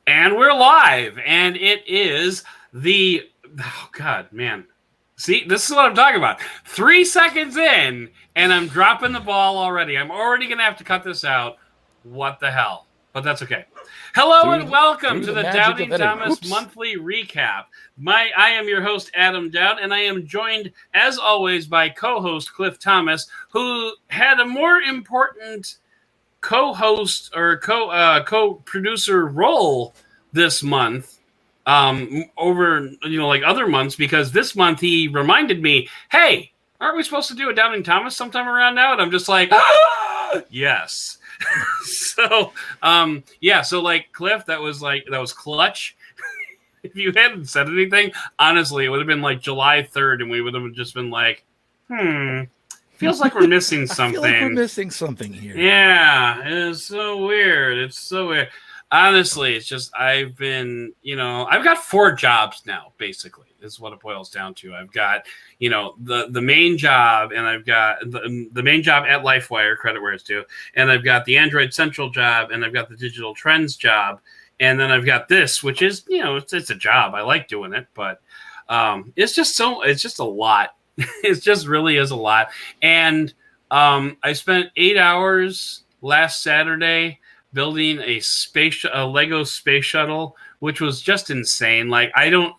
And we're live, and it is oh God, man. See, this is what I'm talking about. 3 seconds in, and I'm dropping the ball already. I'm already going to have to cut this out. What the hell? But that's okay. Hello and welcome to the Douding Thomas monthly recap. I am your host, Adam Dowd, and I am joined, as always, by co-host Cliff Thomas, who had a more important co-host or co-producer role this month over like other months, because this month he reminded me, hey, aren't we supposed to do a Douding Thomas sometime around now? And I'm just like, yes. So like Cliff, that was clutch. If you hadn't said anything, honestly, it would have been like July 3rd and we would have just been like, feels like we're missing something. I feel like we're missing something here. Yeah, it's so weird. Honestly, it's just I've got 4 jobs now, basically, is what it boils down to. I've got, the main job, and I've got the main job at LifeWire, credit where it's due, and I've got the Android Central job, and I've got the Digital Trends job, and then I've got this, which is, it's a job. I like doing it, but it's just a lot. It just really is a lot. And I spent 8 hours last Saturday building a Lego space shuttle, which was just insane. Like, and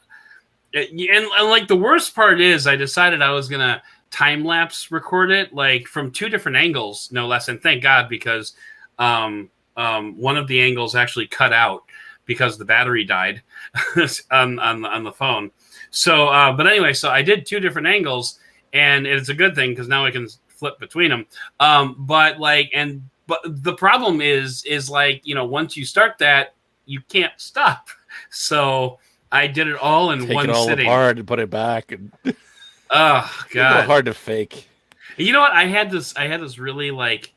like the worst part is I decided I was going to time lapse record it, like from 2 different angles, no less. And thank God, because one of the angles actually cut out because the battery died on the phone. So, but anyway, so I did 2 different angles, and it's a good thing because now I can flip between them. But the problem is like, once you start that, you can't stop. So I did it all in one sitting. Take it all apart and put it back. And oh God, hard to fake. You know what? I had this really like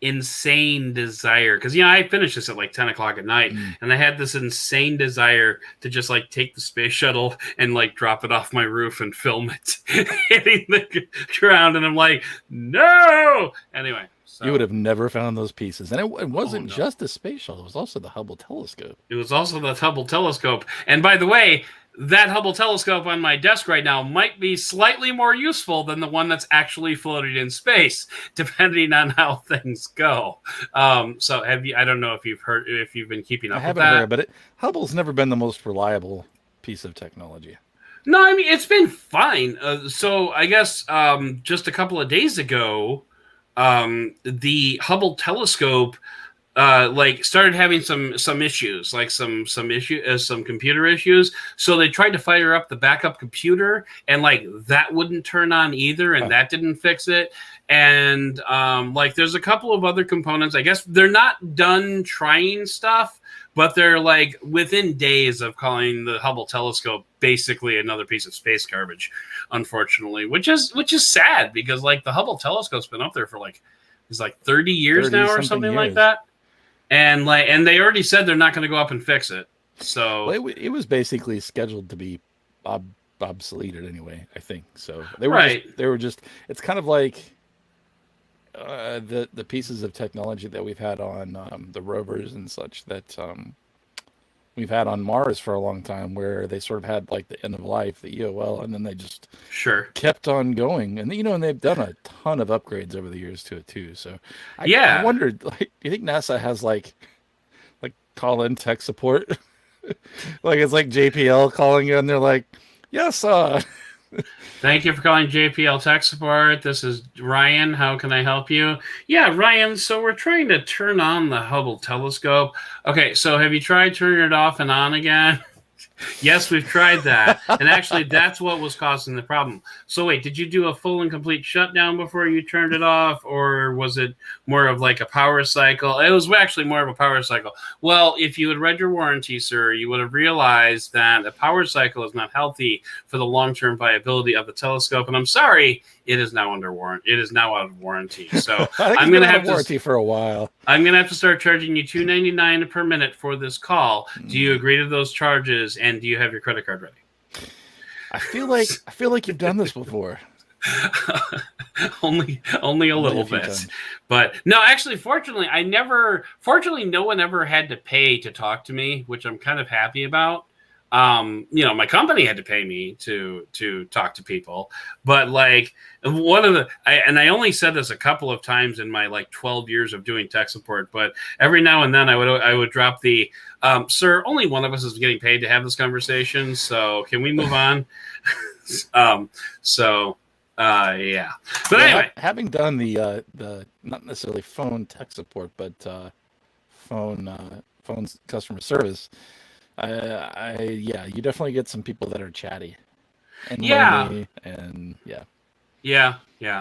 insane desire, because I finished this at like 10 o'clock at night, and I had this insane desire to just like take the space shuttle and like drop it off my roof and film it hitting the ground, and I'm like, no. Anyway, so you would have never found those pieces, and it wasn't just the space shuttle; it was also the Hubble telescope. It was also the Hubble telescope, and by the way, that Hubble telescope on my desk right now might be slightly more useful than the one that's actually floating in space, depending on how things go. So I don't know if you've been keeping up with that. I haven't heard, but Hubble's never been the most reliable piece of technology. No, I mean, it's been fine. So I guess just a couple of days ago, the Hubble telescope started having some issues, like some computer issues. So they tried to fire up the backup computer, and like that wouldn't turn on either, and that didn't fix it. And there's a couple of other components. I guess they're not done trying stuff, but they're like within days of calling the Hubble telescope basically another piece of space garbage, unfortunately, which is sad, because like the Hubble telescope's been up there for it's 30 years now or something like that. And they already said they're not going to go up and fix it. So it was basically scheduled to be obsoleted anyway, I think. So they were just it's kind of like the pieces of technology that we've had on the rovers and such that we've had on Mars for a long time, where they sort of had like the end of life, the EOL, and then they just kept on going. And and they've done a ton of upgrades over the years to it too. So I wondered, like, do you think NASA has like call-in tech support? Like it's like JPL calling you, and they're like, yes, thank you for calling JPL Tech Support. This is Ryan. How can I help you? Yeah, Ryan, so we're trying to turn on the Hubble telescope. Okay, so have you tried turning it off and on again? Yes, we've tried that. And actually, that's what was causing the problem. So wait, did you do a full and complete shutdown before you turned it off? Or was it more of like a power cycle? It was actually more of a power cycle. Well, if you had read your warranty, sir, you would have realized that a power cycle is not healthy for the long-term viability of the telescope. And I'm sorry, it is now under warranty. It is now out of warranty. So I'm going to have warranty for a while. I'm going to have to start charging you $2.99 per minute for this call. Do you agree to those charges? And do you have your credit card ready? I feel like you've done this before. only a little bit. Times. But no, actually, fortunately, no one ever had to pay to talk to me, which I'm kind of happy about. My company had to pay me to talk to people, but like I only said this a couple of times in my like 12 years of doing tech support, but every now and then I would drop the sir, only one of us is getting paid to have this conversation, so can we move on? Yeah. But anyway, having done the not necessarily phone tech support, but phone customer service, you definitely get some people that are chatty and lonely, and yeah.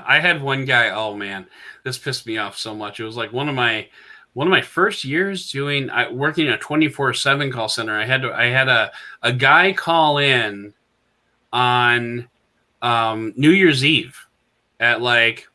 I had one guy. Oh man, this pissed me off so much. It was like one of my first years working a 24/7 call center. I had a guy call in on New Year's Eve at like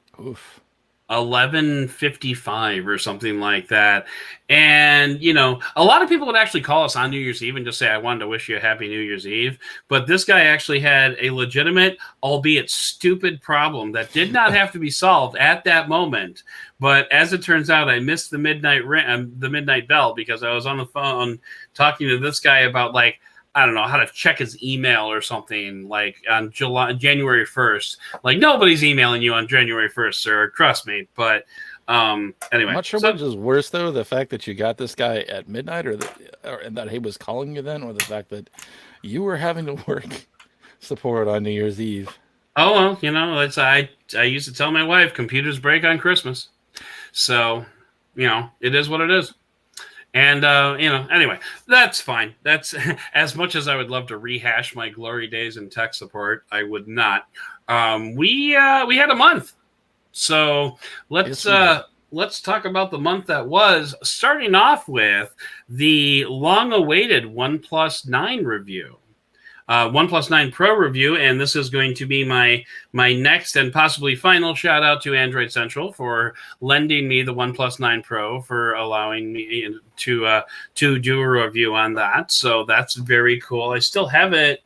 11:55 or something like that. And, a lot of people would actually call us on New Year's Eve and just say, I wanted to wish you a happy New Year's Eve. But this guy actually had a legitimate, albeit stupid problem that did not have to be solved at that moment. But as it turns out, I missed the midnight bell because I was on the phone talking to this guy about like, I don't know, how to check his email or something like on January 1st. Like nobody's emailing you on January 1st, sir. Trust me. But anyway. I'm not sure which is worse though, the fact that you got this guy at midnight or that he was calling you then, or the fact that you were having to work support on New Year's Eve. Oh, well, I used to tell my wife computers break on Christmas. So, it is what it is. And, anyway, that's fine. That's as much as I would love to rehash my glory days in tech support, I would not. We had a month. So let's talk about the month that was, starting off with the long-awaited OnePlus 9 review. OnePlus 9 Pro review, and this is going to be my next and possibly final shout out to Android Central for lending me the OnePlus 9 Pro, for allowing me to do a review on that. So that's very cool. I still have it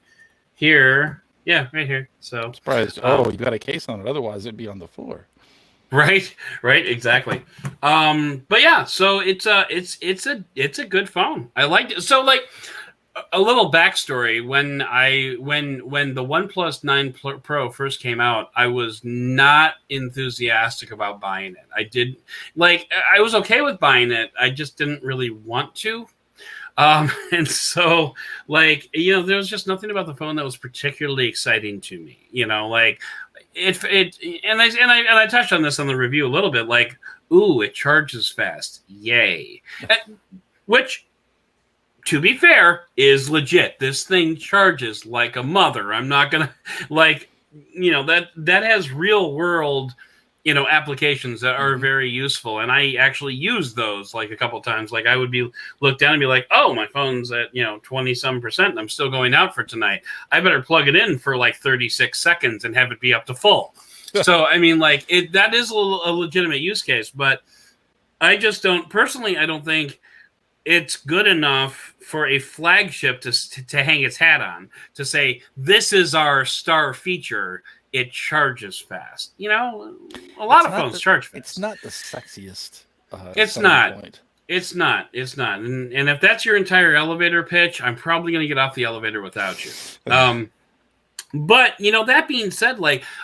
here. Yeah, right here. So I'm surprised. You got a case on it. Otherwise, it'd be on the floor. Right, exactly. But yeah, so it's a good phone. I liked it. So like, a little backstory: when the OnePlus 9 Pro first came out, I was not enthusiastic about buying it. I was okay with buying it. I just didn't really want to. And so, there was just nothing about the phone that was particularly exciting to me. And I touched on this on the review a little bit. Like, ooh, it charges fast, yay! Which, to be fair, is legit. This thing charges like a mother. I'm not gonna that has real world, applications that are very useful, and I actually use those like a couple times. Like I would be look down and be like, oh, my phone's at 20-some%, and I'm still going out for tonight. I better plug it in for like 36 seconds and have it be up to full. So I mean, that is a legitimate use case, but I just don't personally. I don't think it's good enough for a flagship to hang its hat on, to say this is our star feature. It charges fast. A lot of phones charge fast. It's not the sexiest. It's not. Point. It's not. And if that's your entire elevator pitch, I'm probably going to get off the elevator without you. But that being said,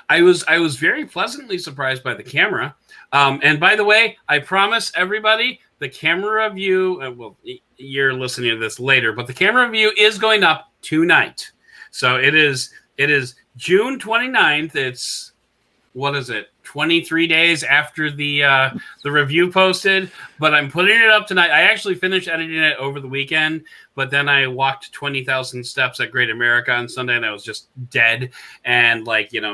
I was very pleasantly surprised by the camera. And by the way, I promise everybody, the camera review, you're listening to this later, but the camera review is going up tonight. So it is June 29th. It's, 23 days after the review posted, but I'm putting it up tonight. I actually finished editing it over the weekend, but then I walked 20,000 steps at Great America on Sunday, and I was just dead. And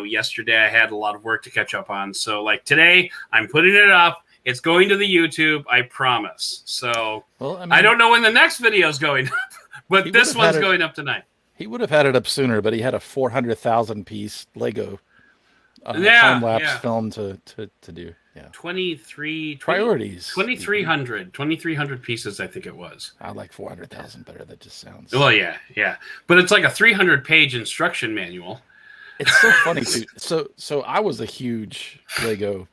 yesterday I had a lot of work to catch up on. So today I'm putting it up. It's going to the YouTube, I promise. So I don't know when the next video is going up, but this one's going up tonight. He would have had it up sooner, but he had a 400,000 piece Lego time-lapse film to do. Yeah. 2,300 pieces, I think it was. I like 400,000 better. That just sounds... Well, yeah. But it's like a 300-page instruction manual. It's so funny too. So I was a huge Lego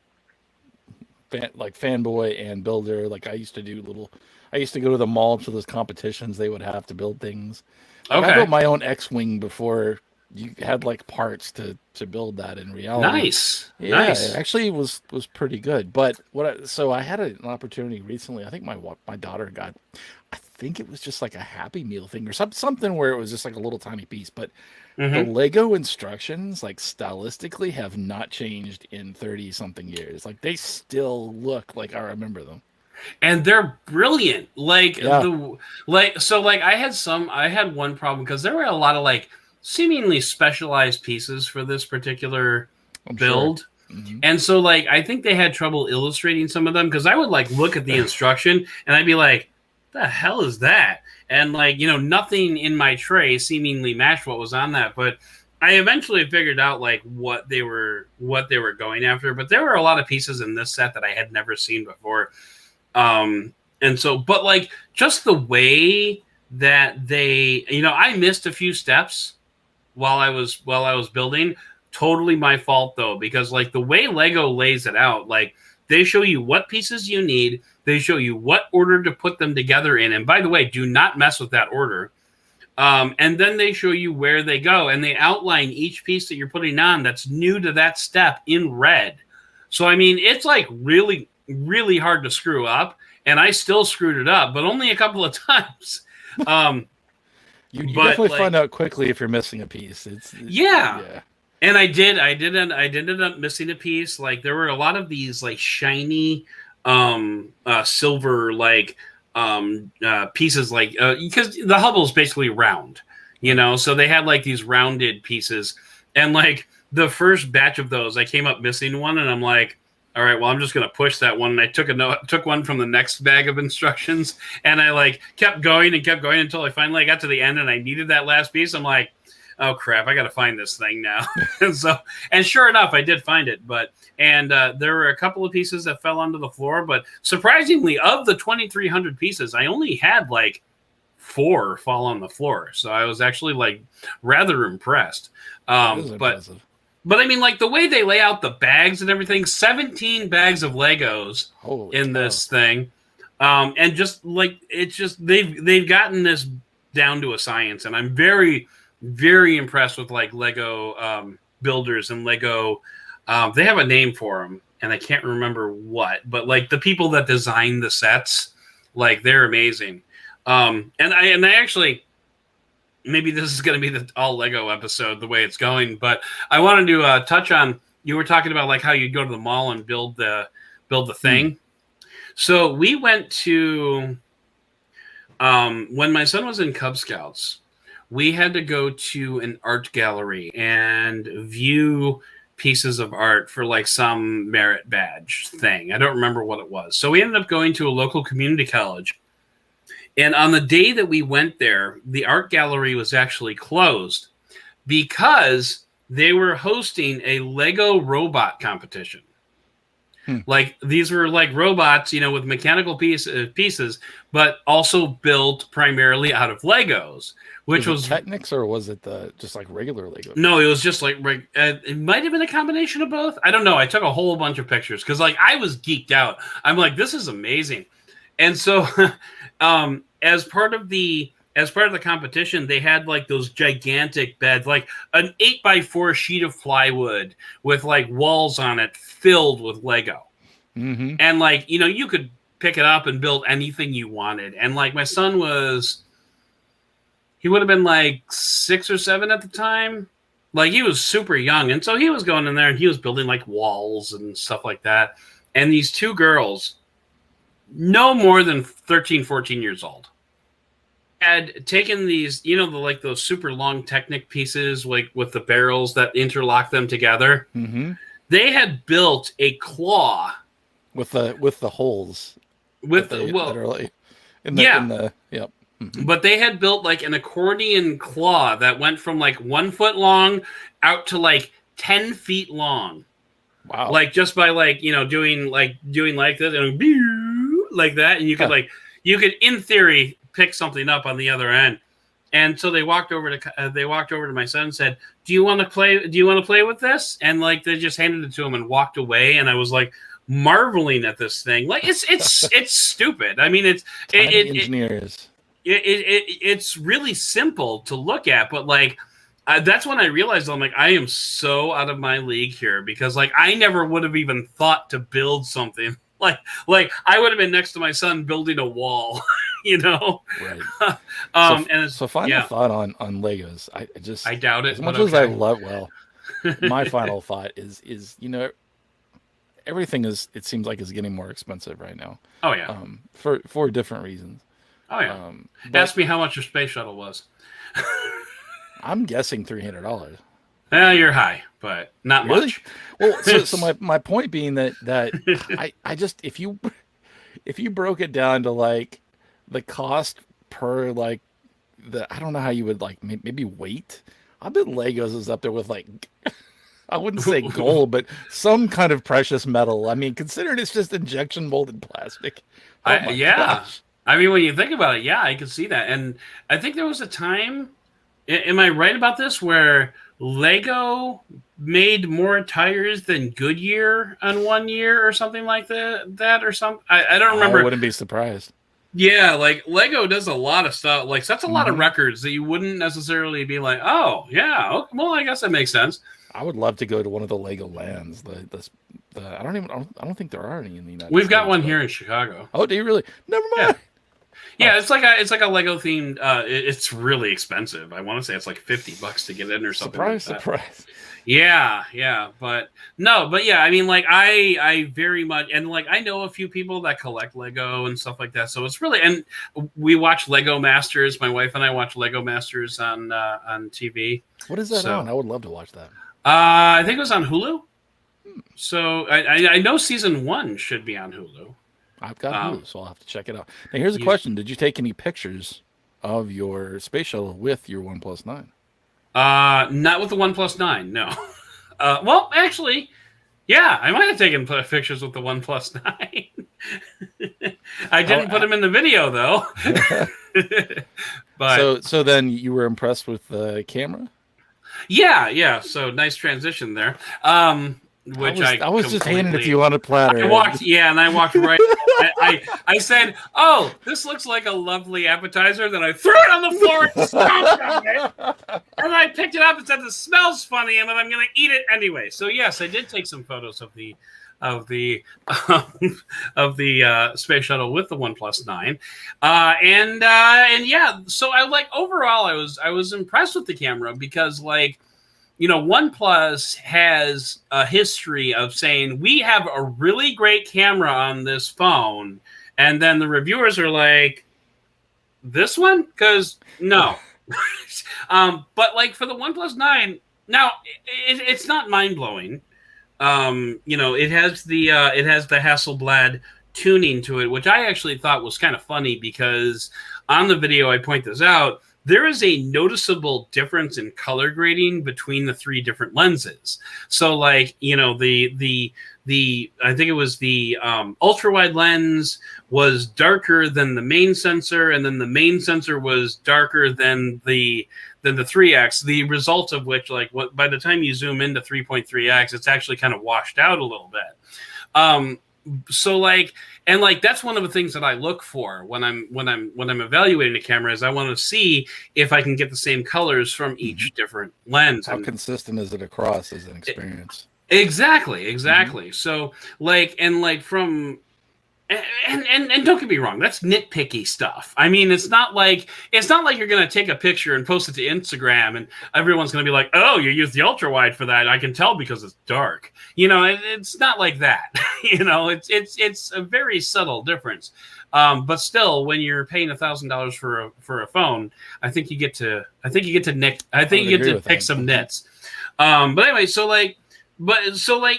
fanboy and builder. Like I used to go to the mall to those competitions they would have to build things. Like I built my own X-wing before you had like parts to build that in reality. Nice. It actually was pretty good. But so I had an opportunity recently. I think my daughter got, I think it was just like a Happy Meal thing or something where it was just like a little tiny piece. But the Lego instructions, like stylistically, have not changed in 30 something years. Like they still look like I remember them. And they're brilliant. I had one problem because there were a lot of like seemingly specialized pieces for this particular build. Sure. And so like I think they had trouble illustrating some of them because I would like look at the instruction and I'd be like, the hell is that? And like, nothing in my tray seemingly matched what was on that. But I eventually figured out like what they were going after. But there were a lot of pieces in this set that I had never seen before. And so, but like just the way that they, I missed a few steps while I was building. Totally my fault though, because like the way Lego lays it out, like they show you what pieces you need. They show you what order to put them together in. And by the way, do not mess with that order. And then they show you where they go and they outline each piece that you're putting on that's new to that step in red. So, I mean, it's like really, really hard to screw up. And I still screwed it up, but only a couple of times. You definitely find out quickly if you're missing a piece. Yeah. And I did end up missing a piece. Like there were a lot of these like shiny silver like pieces, like because the Hubble is basically round, so they had like these rounded pieces. And like the first batch of those, I came up missing one, and I'm like, all right, well, I'm just going to push that one. And I took one from the next bag of instructions, and I like kept going until I finally got to the end and I needed that last piece. I'm like, oh crap, I got to find this thing now. and sure enough, I did find it. And there were a couple of pieces that fell onto the floor, but surprisingly, of the 2,300 pieces, I only had like 4 fall on the floor. So I was actually like rather impressed. Impressive. But I mean, like the way they lay out the bags and everything, 17 bags of Legos in this thing. And just like, it's just, they've gotten this down to a science. And I'm very, very impressed with like Lego builders and Lego. They have a name for them and I can't remember what, but like the people that design the sets, like they're amazing. And I actually, maybe this is going to be the all Lego episode, the way it's going, but I wanted to touch on, you were talking about like how you go to the mall and build the thing. So we went to, when my son was in Cub Scouts, we had to go to an art gallery and view pieces of art for like some merit badge thing. I don't remember what it was. So we ended up going to a local community college. And on the day that we went there, the art gallery was actually closed because they were hosting a Lego robot competition. Like these were like robots, with mechanical pieces, but also built primarily out of Legos. Which was Technics, or was it just like regular Lego? No, it was just like it might have been a combination of both. I don't know. I took a whole bunch of pictures because like I was geeked out. I'm like, this is amazing. And so as part of the competition, they had like those gigantic beds, like an 8x4 sheet of plywood with like walls on it filled with Lego. And like, you could pick it up and build anything you wanted. And like my son he would have been like 6 or 7 at the time. Like he was super young. And so he was going in there and he was building like walls and stuff like that. And these 2 girls, no more than 13, 14 years old, had taken these, like those super long Technic pieces, like with the barrels that interlock them together. They had built a claw with the holes with yep. But they had built like an accordion claw that went from like 1 foot long out to like 10 feet long. Wow. Like just by like, doing like this and like that. And you could you could in theory pick something up on the other end. And so they walked over to my son and said, do you want to play with this? And like, they just handed it to him and walked away. And I was like marveling at this thing. Like it's stupid. I mean, engineers. It's really simple to look at, but like, that's when I realized I'm like, I am so out of my league here, because like I never would have even thought to build something like I would have been next to my son building a wall, you know. Right. So final thought on Legos. I doubt it. As much as I love, my final thought is everything it seems like is getting more expensive right now. Oh yeah. For different reasons. Oh yeah. Ask me how much your space shuttle was. I'm guessing $300. You're high, but not really? much. Well, so my point being that I just if you broke it down to like the cost per like I don't know how you would like maybe weight. I bet Legos is up there with like I wouldn't say gold, but some kind of precious metal. I mean, considering it's just injection molded plastic. Gosh. I mean, when you think about it, yeah, I can see that. And I think there was a time. Am I right about this? Where Lego made more tires than Goodyear on 1 year or something like that or something? I don't remember. I wouldn't be surprised. Yeah, like Lego does a lot of stuff. Like that's a lot of records that you wouldn't necessarily be like, oh yeah, okay, well I guess that makes sense. I would love to go to one of the Lego lands. I don't think there are any in the United States. We've got one here in Chicago. Oh, do you really? Never mind. Yeah, it's like a Lego themed. It's really expensive. I want to say it's like $50 to get in or something. Surprise! Yeah, but yeah. I mean, like I very much, and like I know a few people that collect Lego and stuff like that. So it's really, and we watch Lego Masters. My wife and I watch Lego Masters on TV. What is that on? I would love to watch that. I think it was on Hulu. So I know season 1 should be on Hulu. I've got Hulu, so I'll have to check it out. Now, here's a question. Did you take any pictures of your space shuttle with your OnePlus 9? Not with the OnePlus 9, no. Well, actually, yeah, I might have taken pictures with the OnePlus 9. I didn't put them in the video, though. But so then you were impressed with the camera? Yeah. So nice transition there. Which I was just handing it to you on a platter. I walked right. I said, "Oh, this looks like a lovely appetizer." Then I threw it on the floor and stomped on it. And I picked it up and said, "This smells funny," and then I'm going to eat it anyway. So yes, I did take some photos of the space shuttle with the OnePlus 9, and yeah. So overall, I was impressed with the camera because like. You know, OnePlus has a history of saying, we have a really great camera on this phone. And then the reviewers are like, this one? Because no. But like for the OnePlus 9, now it's not mind-blowing. You know, it has the Hasselblad tuning to it, which I actually thought was kind of funny because on the video I point this out. There is a noticeable difference in color grading between the 3 different lenses. So, like, you know, the I think it was the ultra wide lens was darker than the main sensor, and then the main sensor was darker than the 3x. The result of which, like, by the time you zoom into 3.3x, it's actually kind of washed out a little bit. So like, and like, that's one of the things that I look for when I'm evaluating a camera is I want to see if I can get the same colors from each different lens. How consistent is it across as an experience? Exactly. So like, and like from, and don't get me wrong, that's nitpicky stuff. I mean, it's not like you're going to take a picture and post it to Instagram and everyone's going to be like, oh, you used the ultra wide for that. I can tell because it's dark. You know, it's not like that. You know, it's a very subtle difference. But still, when you're paying $1,000 for a phone, I think you get to pick some nits. But anyway,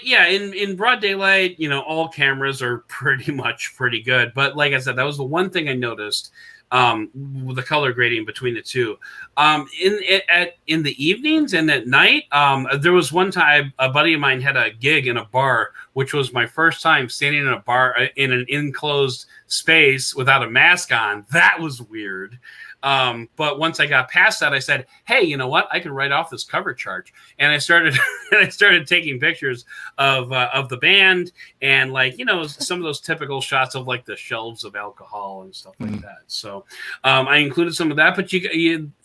yeah, in broad daylight, you know, all cameras are pretty good. But like I said, that was the one thing I noticed the color grading between the two. In the evenings and at night, there was one time a buddy of mine had a gig in a bar, which was my first time standing in a bar in an enclosed space without a mask on. That was weird. But once I got past that, I said, "Hey, you know what? I can write off this cover charge." And I started, I started taking pictures of the band and some of those typical shots of like the shelves of alcohol and stuff like that. So I included some of that, but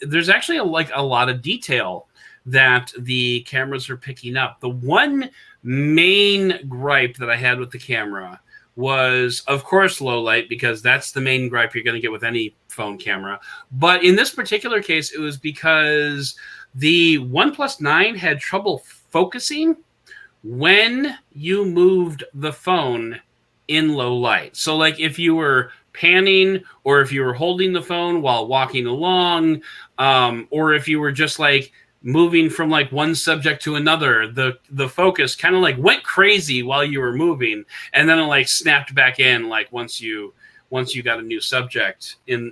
there's actually a lot of detail that the cameras are picking up. The one main gripe that I had with the camera was, of course, low light, because that's the main gripe you're going to get with any phone camera. But in this particular case, it was because the OnePlus 9 had trouble focusing when you moved the phone in low light. So like if you were panning, or if you were holding the phone while walking along, or if you were just like moving from like one subject to another, the focus kind of like went crazy while you were moving, and then it like snapped back in like once you got a new subject in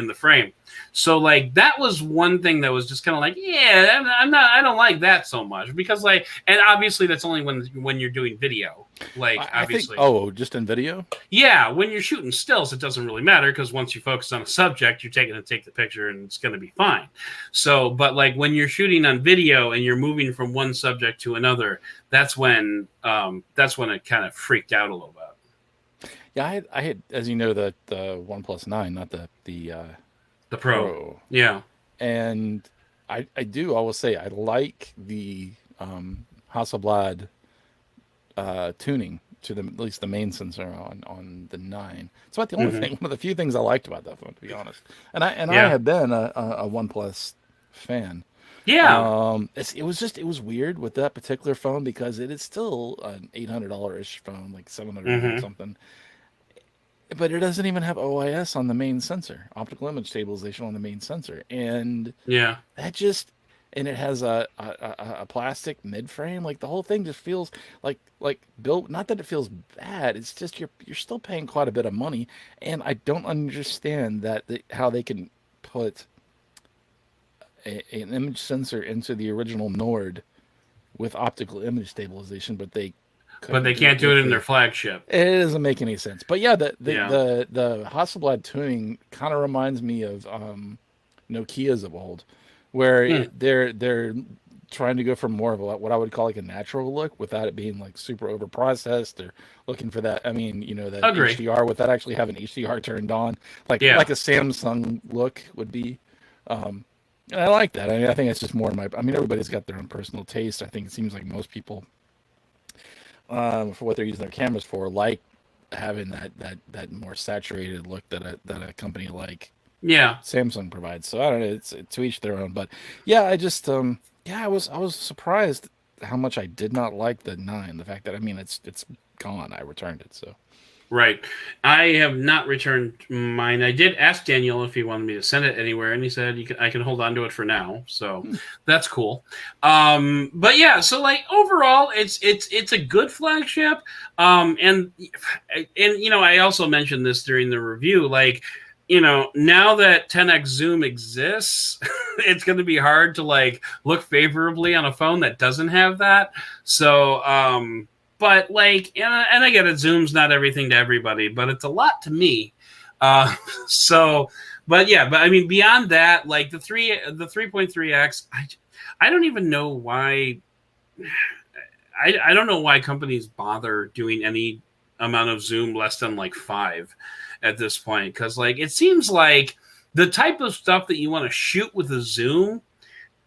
the frame. So like that was one thing that was just kind of like, yeah, I don't like that so much, because like, and obviously that's only when you're doing video. Like obviously, just in video. Yeah, when you're shooting stills, it doesn't really matter, because once you focus on a subject, you're taking to take the picture and it's going to be fine. So, but like when you're shooting on video and you're moving from one subject to another, that's when it kind of freaked out a little bit. Yeah, I had, as you know, the OnePlus 9, not the Pro. Yeah, and I will say I like the Hasselblad tuning to at least the main sensor on the 9. It's about the only thing, one of the few things I liked about that phone, to be honest. And I have been a OnePlus fan. Yeah. It was weird with that particular phone, because it is still an $800-ish phone, like 700 something. But it doesn't even have OIS on the main sensor, optical image stabilization on the main sensor. And yeah, and it has a plastic mid frame. Like the whole thing just feels like built. Not that it feels bad. It's just you're still paying quite a bit of money, and I don't understand how they can put an image sensor into the original Nord with optical image stabilization, but they can't do it in their flagship. It doesn't make any sense. But yeah, the Hasselblad tuning kind of reminds me of Nokia's of old, where they're trying to go for more of what I would call like a natural look, without it being like super over processed or looking for that. I mean, that HDR, without actually having HDR turned on, like a Samsung look would be. And I like that. I mean, I think it's just more everybody's got their own personal taste. I think it seems like most people, for what they're using their cameras for, like having that more saturated look that a company like Samsung provides. So I don't know, it's to each their own. But yeah, I just I was surprised how much I did not like the 9. The fact that it's gone. I returned it. So right, I have not returned mine. I did ask Daniel if he wanted me to send it anywhere, and he said I can hold on to it for now. So that's cool. But yeah, so like overall, it's a good flagship. And I also mentioned this during the review, like, now that 10x zoom exists, it's going to be hard to like look favorably on a phone that doesn't have that. So, but like, and I get it, zoom's not everything to everybody, but it's a lot to me. But I mean, beyond that, like the 3.3x, I don't even know why. I don't know why companies bother doing any amount of zoom less than like 5 at this point, because like it seems like the type of stuff that you want to shoot with a zoom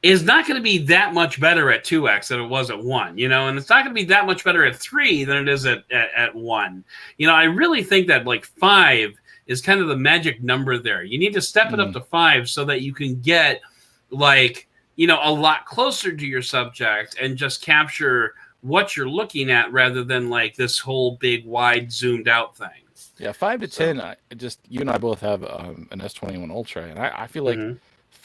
is not going to be that much better at 2x than it was at 1, and it's not going to be that much better at 3 than it is at 1. I really think that like 5 is kind of the magic number there. You need to step it up to 5 so that you can get like, a lot closer to your subject and just capture what you're looking at, rather than like this whole big wide zoomed out thing. Yeah, 5 to 10. You and I both have an S21 Ultra, and I feel like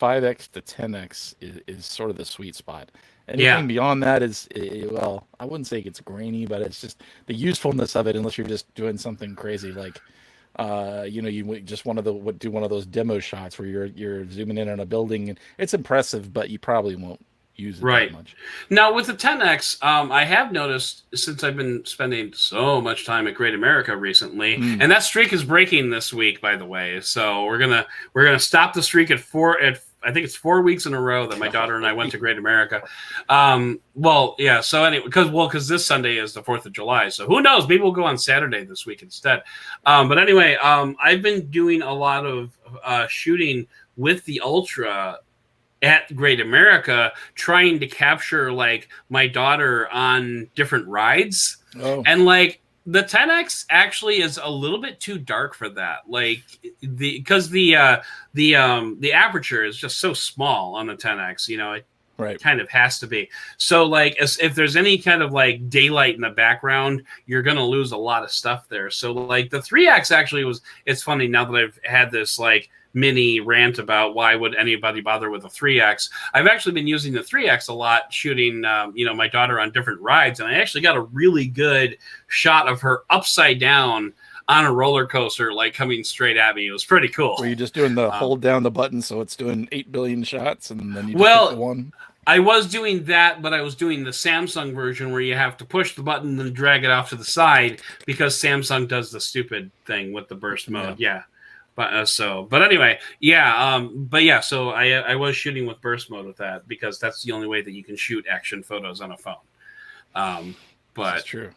5x to 10x is sort of the sweet spot. Anything beyond that is, well, I wouldn't say it gets grainy, but it's just the usefulness of it, unless you're just doing something crazy like You just do one of those demo shots where you're zooming in on a building, and it's impressive, but you probably won't use it that much. Now with the 10X, I have noticed since I've been spending so much time at Great America recently, and that streak is breaking this week, by the way. So we're gonna stop the streak at I think it's 4 weeks in a row that my daughter and I went to Great America. Well, yeah. So anyway, because this Sunday is the 4th of July, so who knows? Maybe we'll go on Saturday this week instead. But anyway, I've been doing a lot of shooting with the Ultra at Great America, trying to capture like my daughter on different rides. And like the 10X actually is a little bit too dark for that. Like because the aperture is just so small on the 10X, it kind of has to be. So like if there's any kind of like daylight in the background, you're going to lose a lot of stuff there. So like the 3X actually it's funny now that I've had this like mini rant about why would anybody bother with a 3X. I've actually been using the 3X a lot, shooting, my daughter on different rides. And I actually got a really good shot of her upside down on a roller coaster, like coming straight at me. It was pretty cool. Were you just doing the hold down the button so it's doing 8 billion shots and then you just pick the one? I was doing that, but I was doing the Samsung version where you have to push the button and drag it off to the side because Samsung does the stupid thing with the burst mode. Yeah. But anyway, so I was shooting with burst mode with that because that's the only way that you can shoot action photos on a phone. That's true.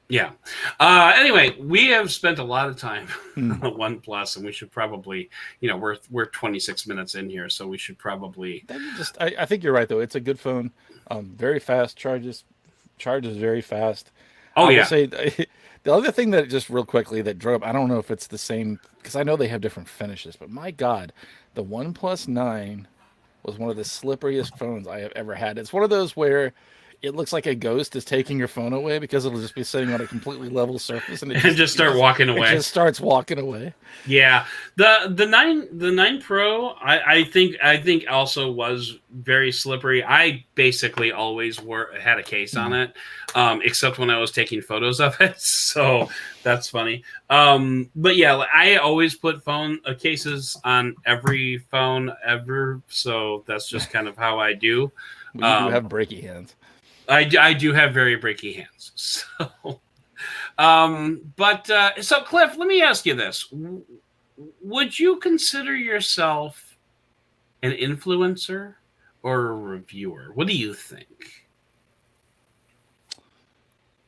Yeah. Anyway, we have spent a lot of time on OnePlus, and we should probably, we're 26 minutes in here, so we should probably. I think you're right though. It's a good phone. Very fast charges very fast. Oh, I will say the other thing that just real quickly that drove, I don't know if it's the same because I know they have different finishes, but my God, the OnePlus 9 was one of the slipperiest phones I have ever had. It's one of those where it looks like a ghost is taking your phone away because it'll just be sitting on a completely level surface and it just start walking away. It just starts walking away. Yeah, the 9 Pro I think also was very slippery. I basically always had a case on it, except when I was taking photos of it. So that's funny. But yeah, I always put phone cases on every phone ever. So that's just kind of how I do. Well, you do have breaky hands. I do have very breaky hands. So, so Cliff, let me ask you this: would you consider yourself an influencer or a reviewer? What do you think?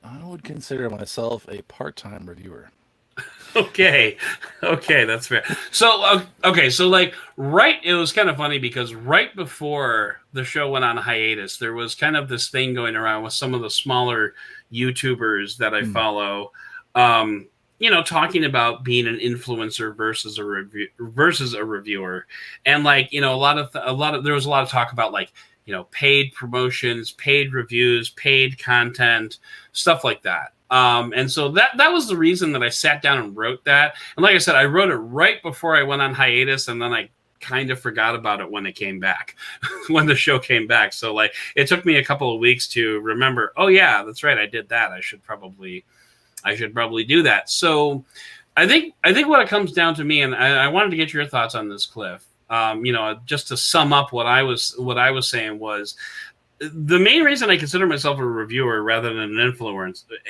I would consider myself a part-time reviewer. Okay, that's fair. So, it was kind of funny because right before the show went on hiatus, there was kind of this thing going around with some of the smaller YouTubers that I follow, talking about being an influencer versus a reviewer, and there was a lot of talk about paid promotions, paid reviews, paid content, stuff like that. And so that was the reason that I sat down and wrote that. And like I said, I wrote it right before I went on hiatus, and then I kind of forgot about it when it came back, when the show came back. So it took me a couple of weeks to remember, oh yeah, that's right, I did that. I should probably do that. So I think what it comes down to me, and I wanted to get your thoughts on this, Cliff. Just to sum up what I was saying was, the main reason I consider myself a reviewer rather than an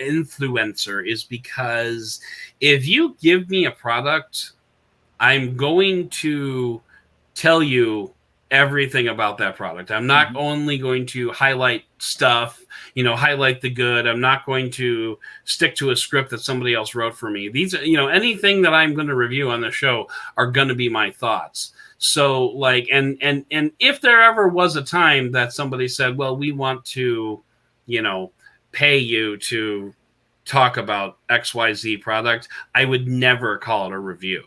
influencer is because if you give me a product, I'm going to tell you everything about that product. I'm not only going to highlight stuff, highlight the good. I'm not going to stick to a script that somebody else wrote for me. These, anything that I'm going to review on the show are going to be my thoughts. So and if there ever was a time that somebody said, well, we want to, pay you to talk about XYZ product, I would never call it a review.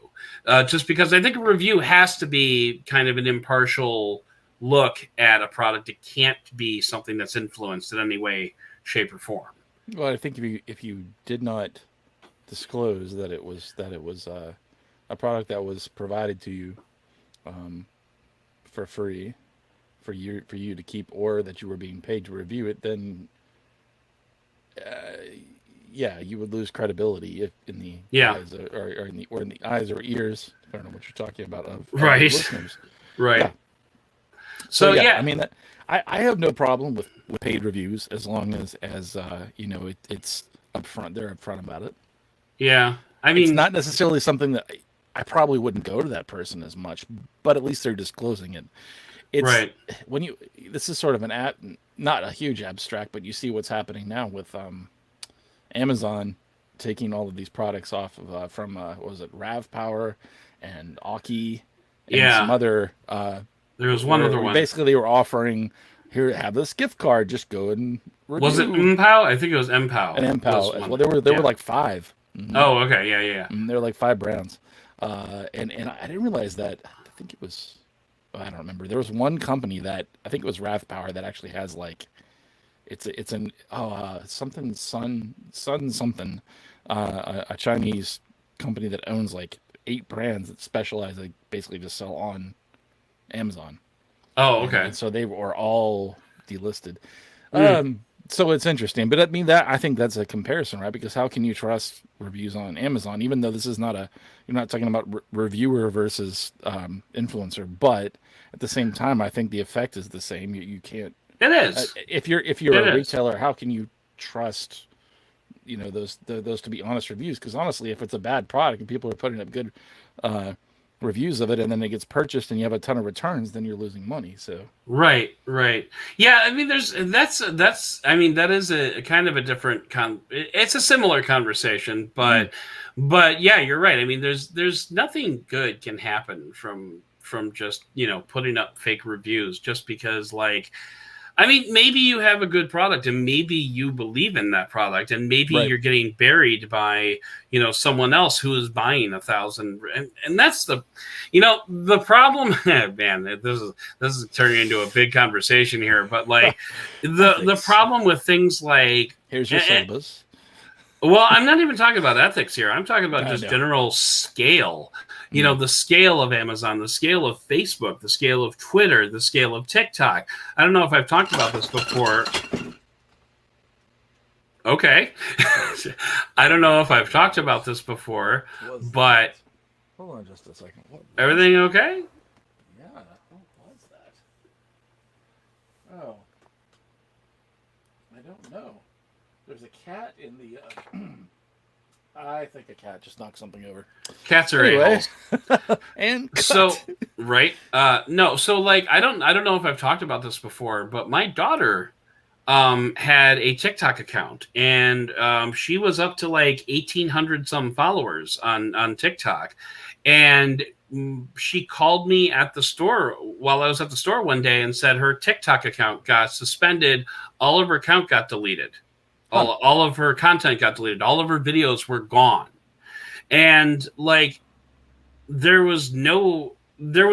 Just because I think a review has to be kind of an impartial look at a product. It can't be something that's influenced in any way, shape, or form. Well, I think if you did not disclose that it was a product that was provided to you for free for you to keep, or that you were being paid to review it, then you would lose credibility if in the eyes or in the eyes or ears. I don't know what you're talking about of listeners. Right. Yeah. So I mean, I have no problem with paid reviews as long as it's upfront. They're upfront about it. Yeah, I mean, it's not necessarily something that I probably wouldn't go to that person as much, but at least they're disclosing it. It's when this is sort of not a huge abstract, but you see what's happening now with Amazon taking all of these products off of from what was it, Rav Power and Aki and some other. There was one other one. Basically, they were offering, here, have this gift card. Just go and review. Was it MPOW? I think it was MPOW. And MPOW. Well, there were like 5. Mm-hmm. Oh, okay, yeah. There were like 5 brands, and I didn't realize that. I think it was. I don't remember. There was one company that I think it was Rav Power that actually has like, it's something Sun something, a Chinese company that owns like 8 brands that specialize, they basically just sell on Amazon. Oh, okay. And so they were all delisted. So it's interesting, but I mean I think that's a comparison, right? Because how can you trust reviews on Amazon, even though this is you're not talking about reviewer versus influencer, but at the same time, I think the effect is the same. You can't. It is. If you're a retailer, how can you trust those to be honest reviews? Because honestly, if it's a bad product and people are putting up good reviews of it, and then it gets purchased and you have a ton of returns, then you're losing money. So right. Yeah, I mean, that is a kind of a different it's a similar conversation, but yeah, you're right. I mean, there's nothing good can happen from just putting up fake reviews just because, like, I mean, maybe you have a good product and maybe you believe in that product and maybe you're getting buried by, someone else who is buying 1,000. And that's the problem, man, this is turning into a big conversation here, but like the problem with things like, here's your syllabus. Well, I'm not even talking about ethics here. I'm talking about just general scale. The scale of Amazon, the scale of Facebook, the scale of Twitter, the scale of TikTok. I don't know if I've talked about this before. Okay. I don't know if I've talked about this before, but... Hold on just a second. Everything okay? Yeah. What was that? Oh. I don't know. There's a cat in the... I think a cat just knocked something over. Cats are a-holes. And cut. So right. No, so like I don't know if I've talked about this before, but my daughter had a TikTok account, and she was up to like 1,800 some followers on TikTok. And she called me at the store while I was at the store one day and said her TikTok account got suspended. All of her account got deleted. All of her content got deleted. All of her videos were gone. And like, there was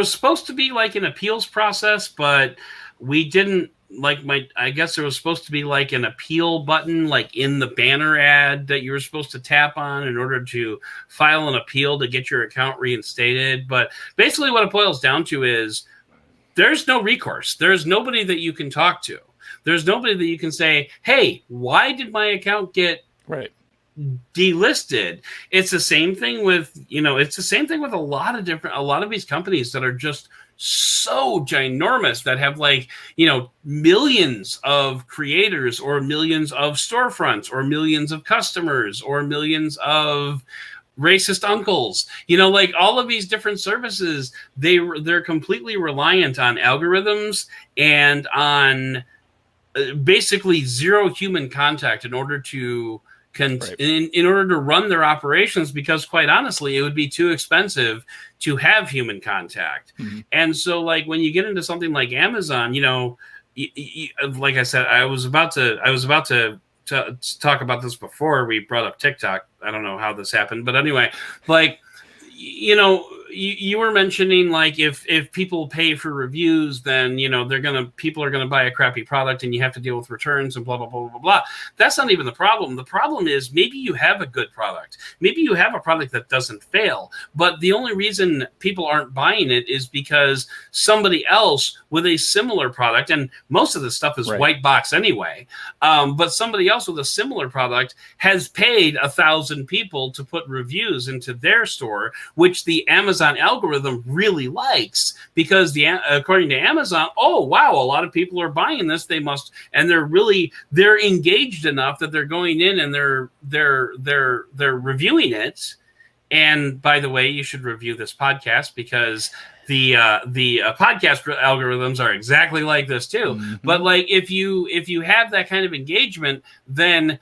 supposed to be like an appeals process, but we didn't I guess there was supposed to be like an appeal button, like in the banner ad that you were supposed to tap on in order to file an appeal to get your account reinstated. But basically what it boils down to is there's no recourse. There's nobody that you can talk to. There's nobody that you can say, hey, why did my account get delisted? It's the same thing with, a lot of these companies that are just so ginormous that have like, millions of creators or millions of storefronts or millions of customers or millions of racist uncles, like all of these different services, they're completely reliant on algorithms and on basically zero human contact in order to in order to run their operations, because quite honestly, it would be too expensive to have human contact. Mm-hmm. And so like when you get into something like Amazon, like I said, I was about to talk about this before we brought up TikTok. I don't know how this happened, but anyway, like, you were mentioning like if people pay for reviews, then people are gonna buy a crappy product and you have to deal with returns and blah blah blah blah blah. That's not even the problem. The problem is maybe you have a good product, maybe you have a product that doesn't fail, but the only reason people aren't buying it is because somebody else with a similar product, and most of this stuff is white box anyway, but somebody else with a similar product has paid 1,000 people to put reviews into their store, which the Amazon algorithm really likes, because according to Amazon, oh wow, a lot of people are buying this, they must, and they're engaged enough that they're going in and they're reviewing it. And by the way, you should review this podcast, because the podcast algorithms are exactly like this too. Mm-hmm. But like if you have that kind of engagement, then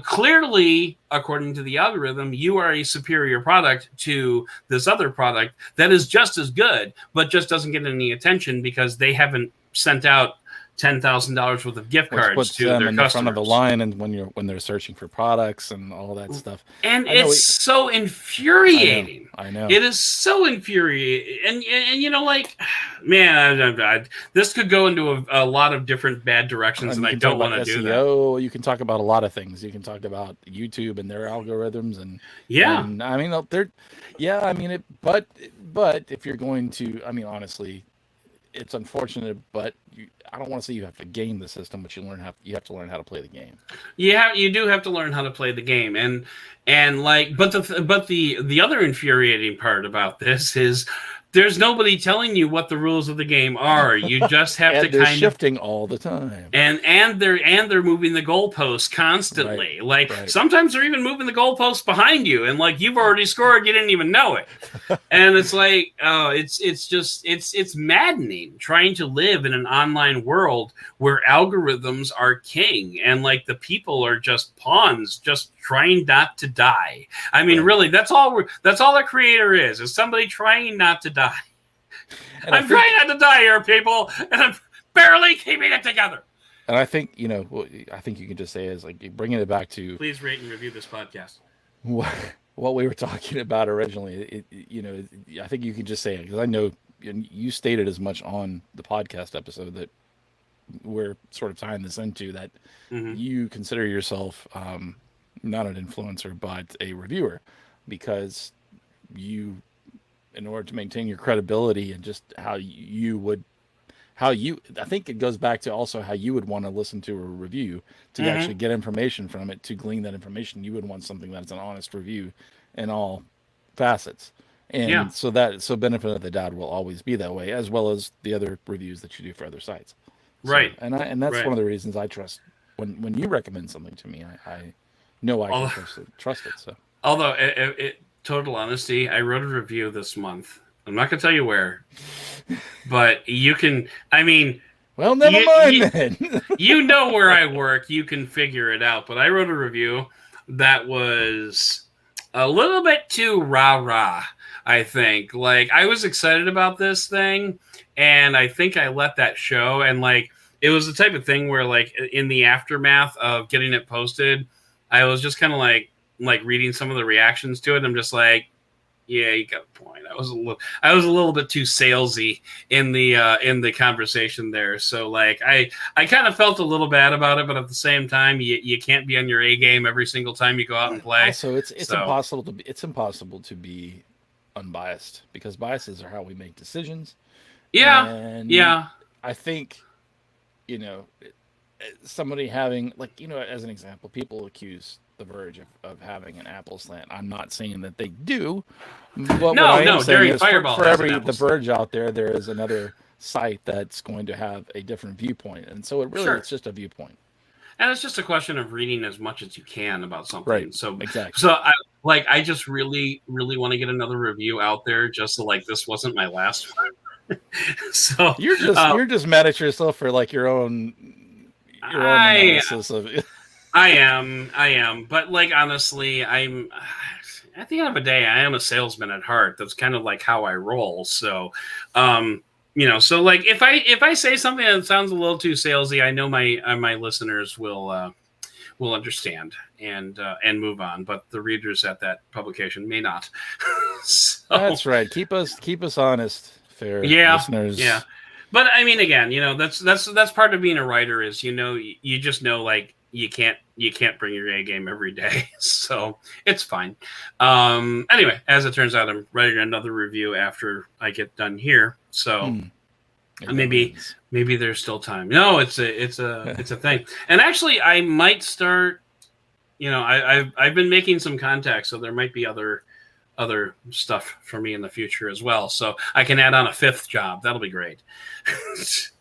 clearly, according to the algorithm, you are a superior product to this other product that is just as good, but just doesn't get any attention because they haven't sent out $10,000 worth of gift cards to their customers. Front of the line, and when they're searching for products and all that stuff. And it's so infuriating. I know. It is so infuriating. And like, man, this could go into a lot of different bad directions, and I don't want to do that. You can talk about a lot of things. You can talk about YouTube and their algorithms, and but if you're going to, honestly, it's unfortunate, but I don't want to say you have to game the system, but you have to learn how to play the game. Yeah, you do have to learn how to play the game, and like, but the other infuriating part about this is there's nobody telling you what the rules of the game are. You just have to kind of shifting all the time, and they're moving the goalposts constantly. Sometimes they're even moving the goalposts behind you, and like you've already scored, you didn't even know it. And it's like, it's maddening trying to live in an online world where algorithms are king, and like the people are just pawns, just trying not to die. I mean, really, that's all the creator is somebody trying not to die. And I'm trying not to die here, people, and I'm barely keeping it together. And I think, I think you can just say is like bringing it back to, please rate and review this podcast. What we were talking about originally, I think you can just say it, because I know you stated as much on the podcast episode that we're sort of tying this into, that you consider yourself not an influencer, but a reviewer, because you, in order to maintain your credibility and just I think it goes back to also how you would want to listen to a review to actually get information from it, to glean that information. You would want something that's an honest review in all facets. And so benefit of the doubt will always be that way, as well as the other reviews that you do for other sites. Right. And that's one of the reasons I trust when you recommend something to me, I know I can trust it. So, although total honesty, I wrote a review this month. I'm not going to tell you where, but you can. I mean, well, never mind then. You know where I work. You can figure it out. But I wrote a review that was a little bit too rah-rah, I think. Like, I was excited about this thing, and I think I let that show. And like, it was the type of thing where, like, in the aftermath of getting it posted, I was just kind of like reading some of the reactions to it. I'm just like, yeah, you got a point. I was a little bit too salesy in the conversation there. So like, I kind of felt a little bad about it, but at the same time, you can't be on your A game every single time you go out and play. So it's impossible to be unbiased, because biases are how we make decisions. Yeah. And I think, somebody having, like, as an example, people accuse The Verge of having an Apple slant. I'm not saying that they do. But no, Dairy Fireball for every The Verge out there is another site that's going to have a different viewpoint, and so it's just a viewpoint. And it's just a question of reading as much as you can about something. Right. So exactly. So I just really, really want to get another review out there, just so like this wasn't my last one. So you're just mad at yourself for like your own analysis of it. I am, but like honestly, I'm at the end of the day, I am a salesman at heart. That's kind of like how I roll. So, so like if I say something that sounds a little too salesy, I know my listeners will understand and move on, but the readers at that publication may not. That's right. Keep us honest, fair listeners. Yeah. But I mean, again, that's part of being a writer is you just know like you can't bring your A game every day, so it's fine. Anyway, as it turns out, I'm writing another review after I get done here, so maybe there's still time. No, it's a thing. And actually, I might start. I've been making some contacts, so there might be other stuff for me in the future as well. So I can add on a 5th job. That'll be great.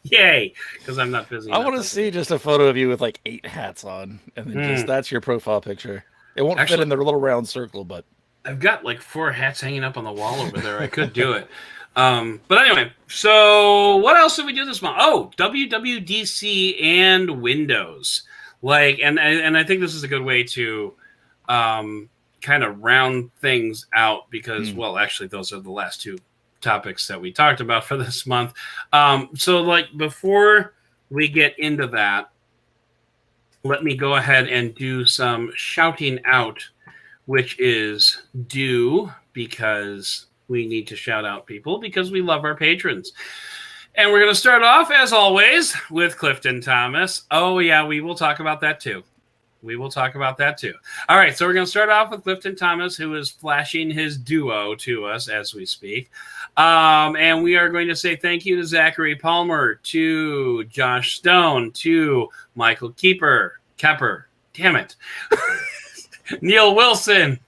Yay! Because I'm not busy. I want to see just a photo of you with like 8 hats on, and then that's your profile picture. It won't fit in the little round circle, but I've got like 4 hats hanging up on the wall over there. I could do it. But anyway, so what else did we do this month? Oh, WWDC and Windows. And I think this is a good way to kind of round things out because, well, actually, those are the last 2 topics that we talked about for this month. So, before we get into that, let me go ahead and do some shouting out, which is due because we need to shout out people because we love our patrons. And we're going to start off, as always, with Clifton Thomas. Oh, yeah, we will talk about that, too. All right, so we're going to start off with Clifton Thomas, who is flashing his duo to us as we speak. And we are going to say thank you to Zachary Palmer, to Josh Stone, to Michael Kepper, damn it, Neil Wilson,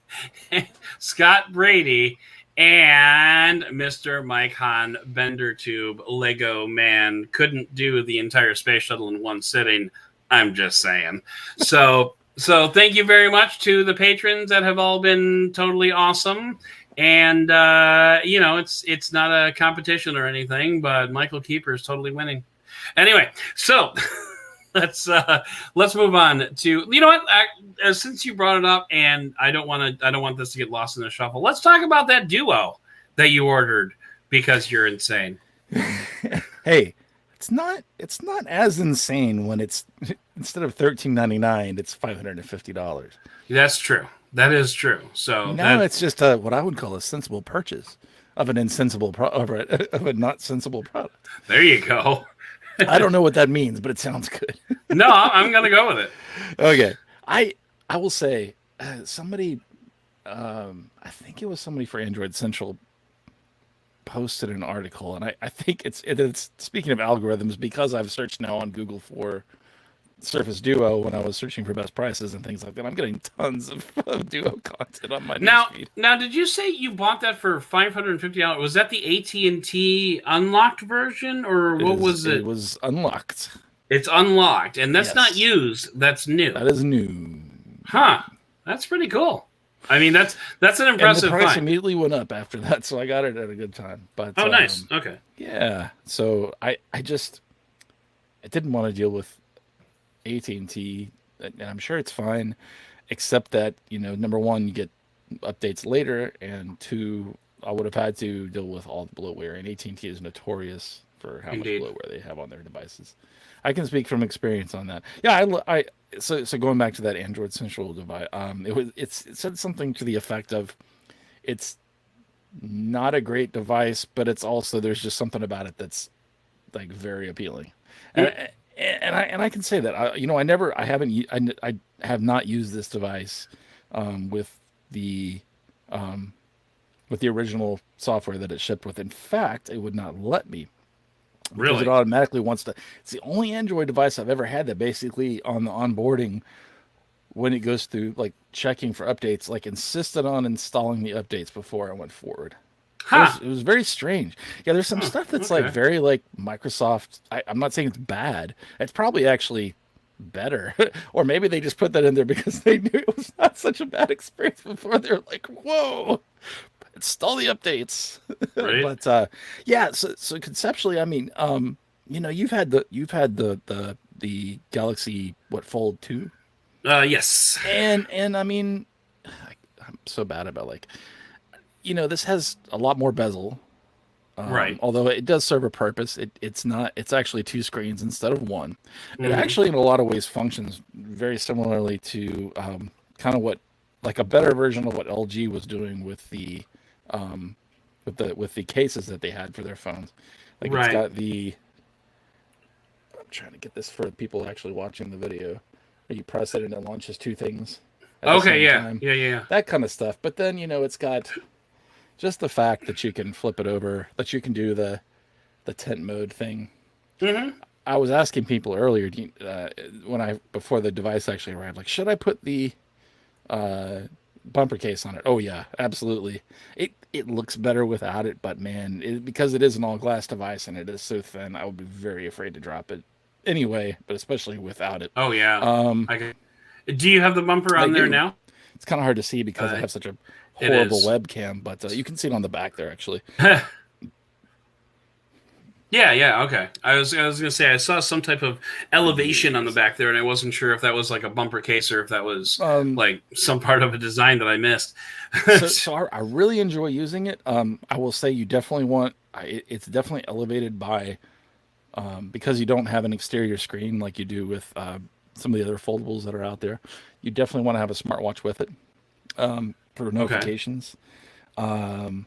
Scott Brady, and Mr. Mike Hahn, BenderTube, Lego Man, couldn't do the entire space shuttle in one sitting. I'm just saying. So thank you very much to the patrons that have all been totally awesome. And, it's not a competition or anything, but Michael Keeper is totally winning. Anyway, so let's move on to, you know what, since you brought it up and I don't want this to get lost in the shuffle. Let's talk about that duo that you ordered because you're insane. Hey, it's not as insane when it's instead of $13.99, it's $550. That's true. That is true. So now it's just what I would call a sensible purchase of an insensible of a not sensible product. There you go. I don't know what that means, but it sounds good. No, I'm gonna go with it. Okay, I will say somebody, I think it was somebody for Android Central, posted an article, and I think it's speaking of algorithms, because I've searched now on Google for Surface Duo when I was searching for best prices and things like that. I'm getting tons of Duo content on my newsfeed. Now, did you say you bought that for $550? Was that the AT&T unlocked version, or what was it? It was unlocked. It's unlocked, and that's not used. That's new. That is new. Huh? That's pretty cool. I mean, that's an impressive. And the price immediately went up after that, so I got it at a good time. But nice. Okay. Yeah. So I didn't want to deal with AT&T, and I'm sure it's fine, except that number one, you get updates later, and 2, I would have had to deal with all the bloatware, and AT&T is notorious for how much bloatware they have on their devices. I can speak from experience on that. Yeah, so going back to that Android Central device, it said something to the effect of, it's not a great device, but it's also, there's just something about it that's like very appealing. And I can say that I have not used this device with the original software that it shipped with. In fact, it would not let me. Really? Because it automatically wants to. It's the only Android device I've ever had that basically on the onboarding, when it goes through like checking for updates, like insisted on installing the updates before I went forward. Huh. It was very strange. Yeah, there's some stuff that's like very like Microsoft. I'm not saying it's bad. It's probably actually better. Or maybe they just put that in there because they knew it was not such a bad experience before. They're like, whoa, install the updates. Right. But yeah, so conceptually, I mean, you've had the Galaxy Fold 2? Yes. And I mean, I'm so bad about this has a lot more bezel. Right. Although it does serve a purpose. It's actually 2 screens instead of 1. It actually, in a lot of ways, functions very similarly to kind of what, like a better version of what LG was doing with the with the cases that they had for their phones. Like right. It's got the. I'm trying to get this for the people actually watching the video. You press it and it launches two things at the same time. Yeah. That kind of stuff. But then it's got just the fact that you can flip it over, that you can do the tent mode thing. Mm-hmm. I was asking people earlier before the device actually arrived, like, should I put the bumper case on it? Oh yeah, absolutely. It looks better without it, but man, because it is an all glass device and it is so thin, I would be very afraid to drop it anyway, but especially without it. Oh yeah. Do you have the bumper on there now? It's kind of hard to see because I have such a horrible webcam, but you can see it on the back there actually. Yeah, okay. I was gonna say I saw some type of elevation on the back there, and I wasn't sure if that was like a bumper case or if that was like some part of a design that I missed. so I really enjoy using it. I will say you definitely want it's definitely elevated by because you don't have an exterior screen like you do with some of the other foldables that are out there. You definitely want to have a smartwatch with it for notifications. Okay.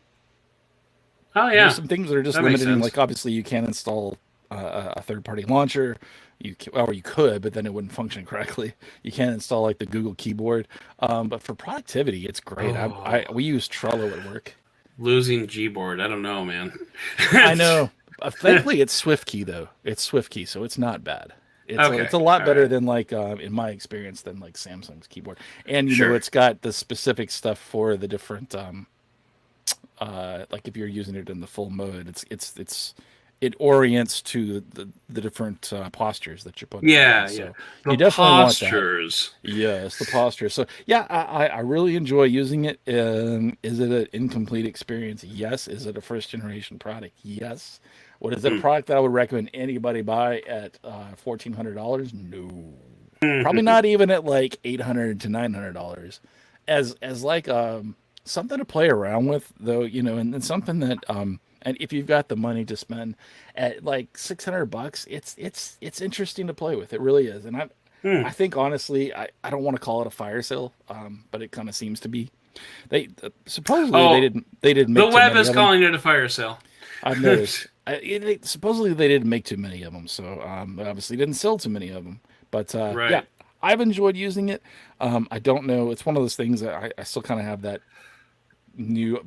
Oh yeah, there's some things that are just limited. Like obviously, you can't install a third-party launcher. You could, but then it wouldn't function correctly. You can't install like the Google keyboard. But for productivity, it's great. We use Trello at work. Losing Gboard, I don't know, man. I know. Thankfully, it's SwiftKey though. It's SwiftKey, so it's not bad. It's a lot better than like in my experience than like Samsung's keyboard. And you know, it's got the specific stuff for the different. Like if you're using it in the full mode, it orients to the different postures that you're putting. Yeah, in. So you definitely want that. Yes, the posture. So yeah, I really enjoy using it. Is it an incomplete experience? Yes. Is it a first generation product? Yes. What is it a product that I would recommend anybody buy at $1,400? No, probably not even at like $800 to $900. As like something to play around with, though, and something that and if you've got the money to spend at like $600, it's interesting to play with. It really is. And I think honestly, I don't want to call it a fire sale, but it kind of seems to be. They supposedly they didn't make the web is calling it a fire sale. I've noticed. Supposedly they didn't make too many of them, so they obviously didn't sell too many of them. But yeah, I've enjoyed using it. I don't know. It's one of those things that I still kind of have that new,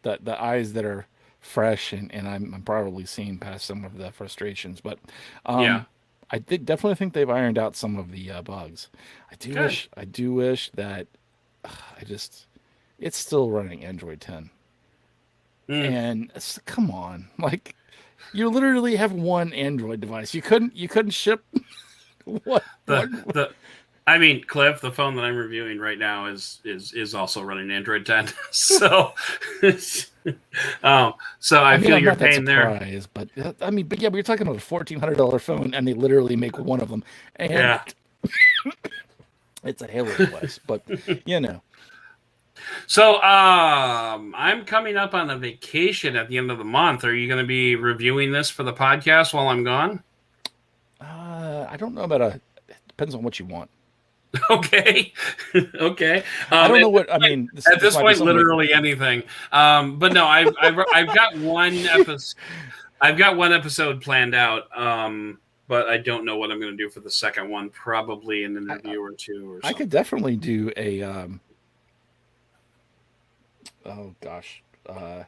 that the eyes that are fresh, and I'm probably seeing past some of the frustrations. But I definitely think they've ironed out some of the bugs. I do wish that it's still running Android 10. And come on, like you literally have one Android device. You couldn't ship what? I mean, Cliff, the phone that I'm reviewing right now is also running Android 10. So, I feel your pain there. But yeah, we're talking about a $1,400 phone, and they literally make one of them. And it's a Halo device, but So, I'm coming up on a vacation at the end of the month. Are you going to be reviewing this for the podcast while I'm gone? I don't know about it depends on what you want. Okay. I don't know what I mean. At this point, literally anything. But no, I've got one episode. I've got one episode planned out. But I don't know what I'm going to do for the second one. Probably an interview or two. Or something. I could definitely do a. Oh gosh, on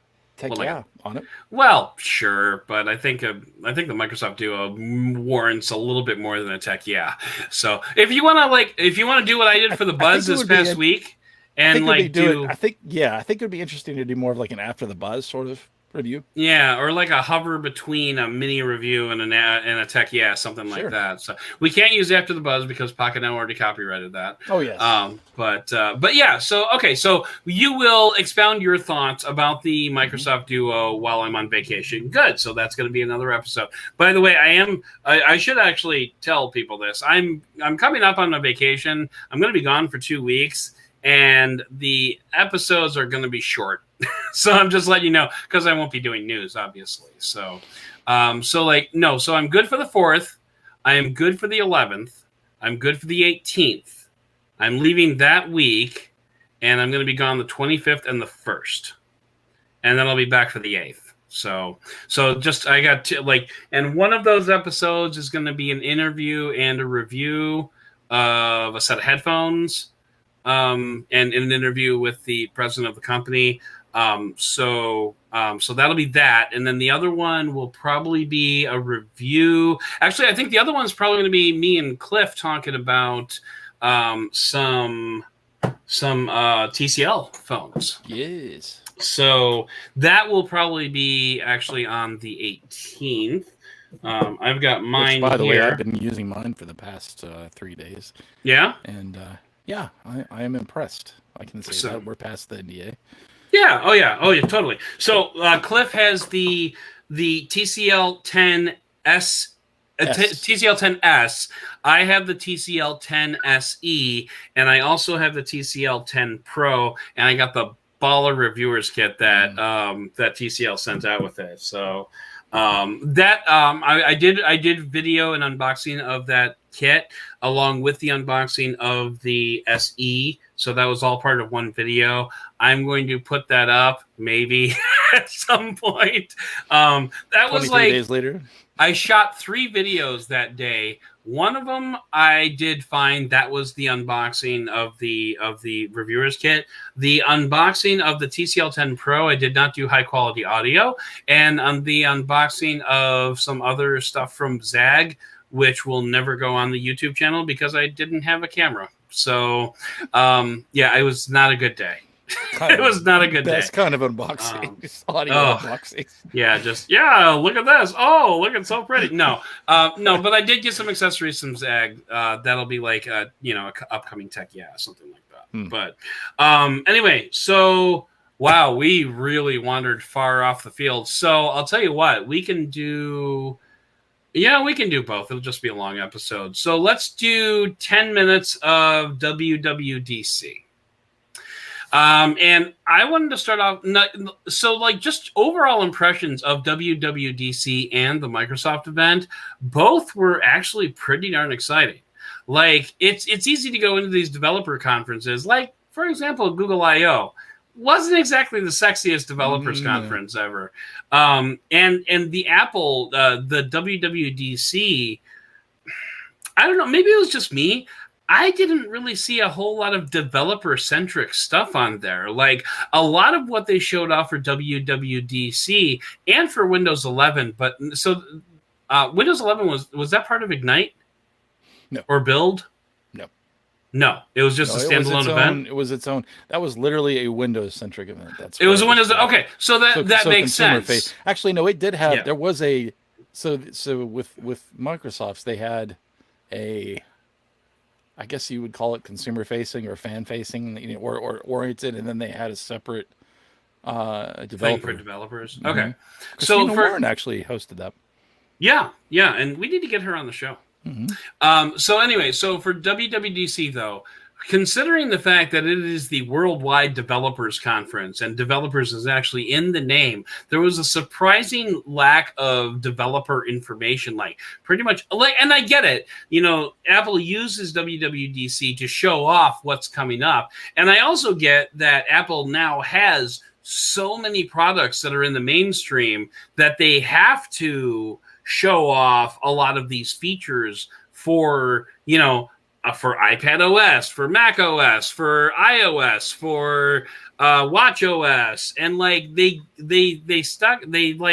it. Well, sure, but I think the Microsoft Duo warrants a little bit more than a tech. Yeah. So if you want to do what I did for the Buzz this past week, and I think it would be interesting to do more of like an after the Buzz sort of review. Yeah, or like a hover between a mini review and a tech, something like that. So we can't use after the Buzz because Pocket now already copyrighted that. Oh yes. But yeah. So okay. So you will expound your thoughts about the Microsoft Duo while I'm on vacation. Good. So that's going to be another episode. By the way, I should actually tell people this. I'm coming up on a vacation. I'm going to be gone for 2 weeks. And the episodes are going to be short. So I'm just letting you know because I won't be doing news, obviously. So I'm good for the 4th. I am good for the 11th. I'm good for the 18th. I'm leaving that week, and I'm going to be gone the 25th and the 1st. and then I'll be back for the 8th. So just I got and one of those episodes is going to be an interview and a review of a set of headphones, and an interview with the president of the company. So that'll be that, and then the other one will probably be a review. Actually, I think the other one's probably going to be me and Cliff talking about some TCL phones. Yes. So that will probably be actually on the 18th. I've got mine. Which, by the here. way, I've been using mine for the past 3 days. Yeah. And yeah, I am impressed. I can say that we're past the NDA. Yeah. Oh yeah. Totally. So Cliff has the TCL 10S. TCL 10S. I have the TCL 10 SE, and I also have the TCL 10 Pro, and I got the baller reviewers kit that that TCL sent out with it. So I did video and unboxing of that kit along with the unboxing of the SE. So that was all part of one video. I'm going to put that up maybe at some point. That was like 23 days later. I shot 3 videos that day. One of them I did find that was the unboxing of the reviewers kit. The unboxing of the TCL 10 Pro, I did not do high quality audio, and on the unboxing of some other stuff from Zag, which will never go on the YouTube channel because I didn't have a camera. So yeah, it was not a good day. It was not a good day. Best kind of unboxing. Audio unboxing. Yeah, look at this. Oh, look, it's so pretty. No, but I did get some accessories from Zag. That'll be like a upcoming tech, something like that. But anyway, so wow, we really wandered far off the field. So I'll tell you what, we can do both. It'll just be a long episode. So let's do 10 minutes of WWDC. And I wanted to start off, just overall impressions of WWDC and the Microsoft event. Both were actually pretty darn exciting. Like, it's easy to go into these developer conferences. Like, for example, Google I/O wasn't exactly the sexiest developers conference ever. And the Apple, the WWDC, I don't know, maybe it was just me. I didn't really see a whole lot of developer-centric stuff on there. Like, a lot of what they showed off for WWDC and for Windows 11. But so Windows 11 was that part of Ignite? No. Or Build? No. It was just a standalone event. It was its own. That was literally a Windows-centric event. It was a Windows. Okay, so that makes sense. Actually, no, it did have. Yeah. There was a. So with Microsoft's, they had a. I guess you would call it consumer-facing or fan-facing, or oriented, and then they had a separate developer. Thing for developers. Mm-hmm. Okay. So Warren actually hosted that. Yeah, and we need to get her on the show. Mm-hmm. So anyway, so for WWDC, though, considering the fact that it is the Worldwide Developers Conference and developers is actually in the name, there was a surprising lack of developer information. Like, pretty much, and I get it. Apple uses WWDC to show off what's coming up. And I also get that Apple now has so many products that are in the mainstream that they have to show off a lot of these features for, for iPad OS, for Mac OS, for iOS, for Watch OS, and like they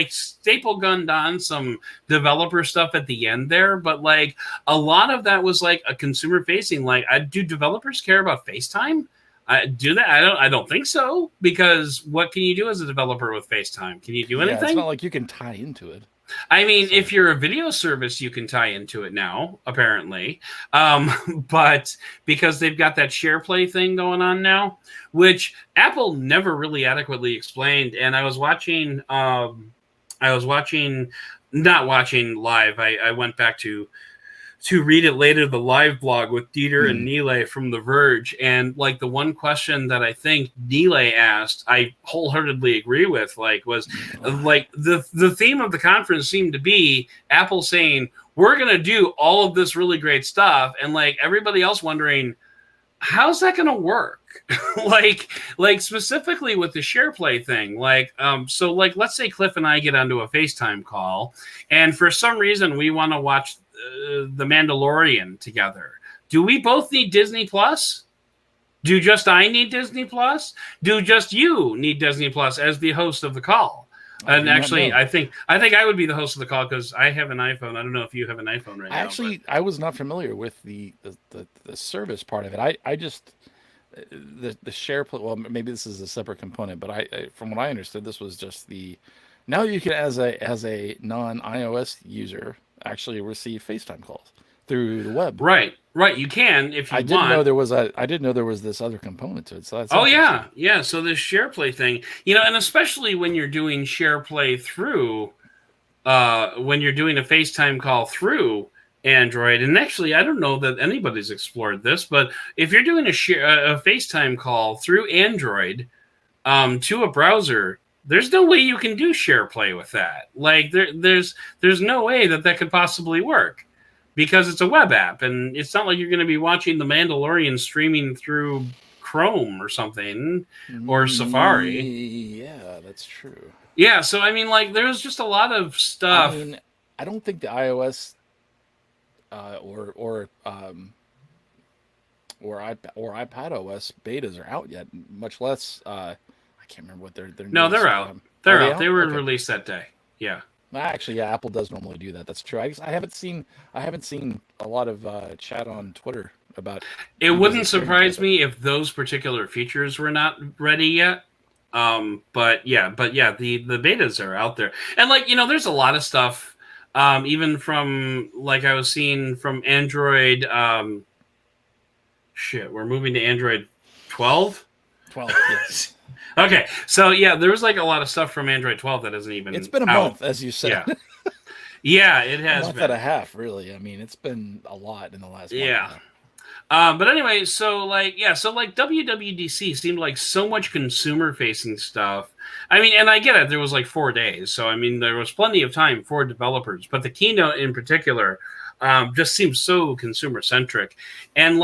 staple gunned on some developer stuff at the end there, but like a lot of that was like a consumer facing. Like, do developers care about FaceTime? Do that? I don't think so, because what can you do as a developer with FaceTime? Can you do anything? It's not like you can tie into it. I mean, if you're a video service, you can tie into it now, apparently. But because they've got that share play thing going on now, which Apple never really adequately explained. And I was watching, not watching live. I went back to read it later, the live blog with Dieter and Nile from The Verge. And like the one question that I think Nile asked, I wholeheartedly agree with, was the theme of the conference seemed to be Apple saying, we're going to do all of this really great stuff. And like everybody else wondering, how's that going to work? like specifically with the SharePlay thing, so like, let's say Cliff and I get onto a FaceTime call, and for some reason we want to watch The Mandalorian together. Do we both need Disney Plus? Do just I need Disney Plus? Do just you need Disney Plus as the host of the call? And actually, I think I would be the host of the call because I have an iPhone. I don't know if you have an iPhone right now. I was not familiar with the service part of it. I just the SharePlay. Well, maybe this is a separate component, but I from what I understood, this was just the. Now you can, as a non-iOS user, actually receive FaceTime calls through the web. Right. You can if you want. I didn't know there was this other component to it. So that's yeah. So this SharePlay thing, and especially when you're doing SharePlay through, when you're doing a FaceTime call through Android, and actually I don't know that anybody's explored this, but if you're doing a FaceTime call through Android, to a browser, there's no way you can do SharePlay with that. Like there's no way that could possibly work. Because it's a web app, and it's not like you're going to be watching The Mandalorian streaming through Chrome or something, or Safari. Yeah, that's true. Yeah, so I mean, like, there's just a lot of stuff. I mean, I don't think the iOS or iPad OS betas are out yet. Much less, I can't remember what they're. No, they're out. They're out. They were released that day. Yeah. Actually, yeah, Apple does normally do that. That's true. I haven't seen a lot of chat on Twitter about. It wouldn't surprise me if those particular features were not ready yet. But yeah, the betas are out there, and there's a lot of stuff. Even from I was seeing from Android. We're moving to Android 12. 12, yes. Okay, so yeah, there was a lot of stuff from Android 12 that isn't even. It's been a month, as you said. Yeah, it has a month been. And a half, really. I mean, it's been a lot in the last. Yeah. But anyway, so WWDC seemed like so much consumer-facing stuff. I mean, and I get it. There was 4 days, so I mean, there was plenty of time for developers. But the keynote in particular just seems so consumer-centric, and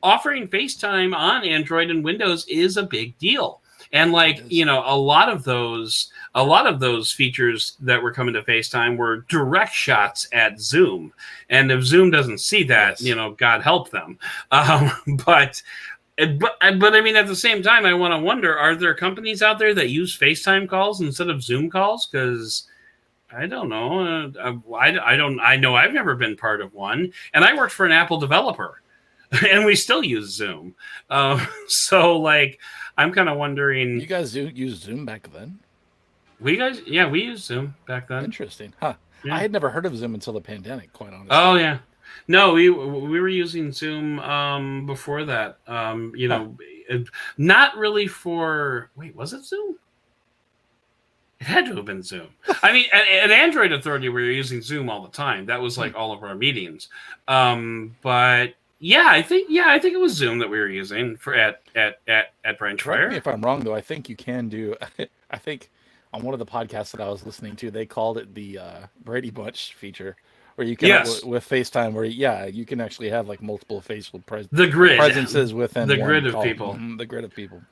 offering FaceTime on Android and Windows is a big deal. And a lot of those features that were coming to FaceTime were direct shots at Zoom. And if Zoom doesn't see that, yes. God help them. But I mean, at the same time, I want to wonder: are there companies out there that use FaceTime calls instead of Zoom calls? Because I don't know. I know I've never been part of one, and I worked for an Apple developer. And we still use Zoom. So I'm kind of wondering. You guys use Zoom back then? We used Zoom back then. Interesting, huh? Yeah. I had never heard of Zoom until the pandemic, quite honestly. Oh yeah, no, we were using Zoom before that. Not really for. Wait, was it Zoom? It had to have been Zoom. I mean, at Android Authority, we were using Zoom all the time. That was all of our meetings. But. Yeah, I think it was Zoom that we were using for at Branch Fire. Correct me if I'm wrong, though. I think you can do. I think on one of the podcasts that I was listening to, they called it the Brady Bunch feature, where you can with FaceTime, where you can actually have multiple facial presences within the grid of people. Mm-hmm, the grid of people.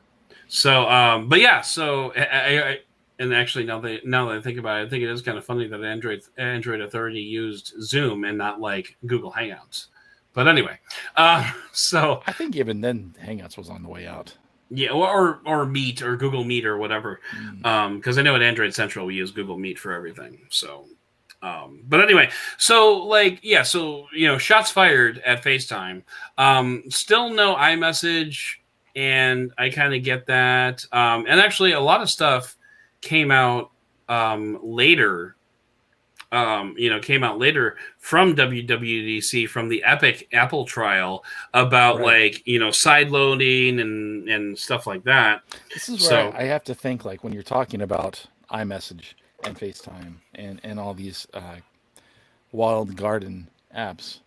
So, but yeah, so I and actually now that I think about it, I think it is kind of funny that Android Authority used Zoom and not Google Hangouts. But anyway, so I think even then Hangouts was on the way out. Yeah, or Meet or Google Meet or whatever. Because I know at Android Central we use Google Meet for everything. So, but anyway, so shots fired at FaceTime. Still no iMessage, and I kind of get that. And actually, a lot of stuff came out later. Came out later from WWDC, from the Epic Apple trial about side loading and stuff like that. This is where I have to think when you're talking about iMessage and FaceTime and all these walled garden apps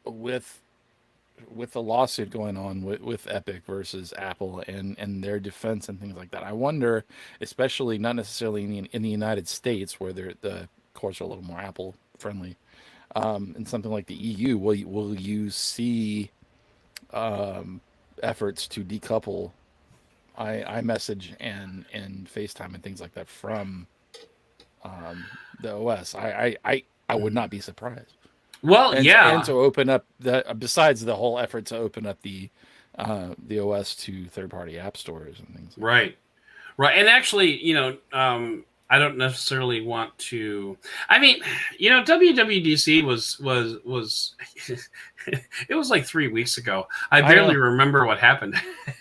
with the lawsuit going on with Epic versus Apple and their defense and things like that. I wonder, especially not necessarily in the United States where the courts are a little more Apple friendly, in something like the EU, will you see efforts to decouple iMessage and FaceTime and things like that from the OS. I would not be surprised. Well, and to open up besides the whole effort to open up the OS to third-party app stores and things. Right. And actually, I don't necessarily want to. I mean, WWDC was it was like 3 weeks ago. I barely remember what happened.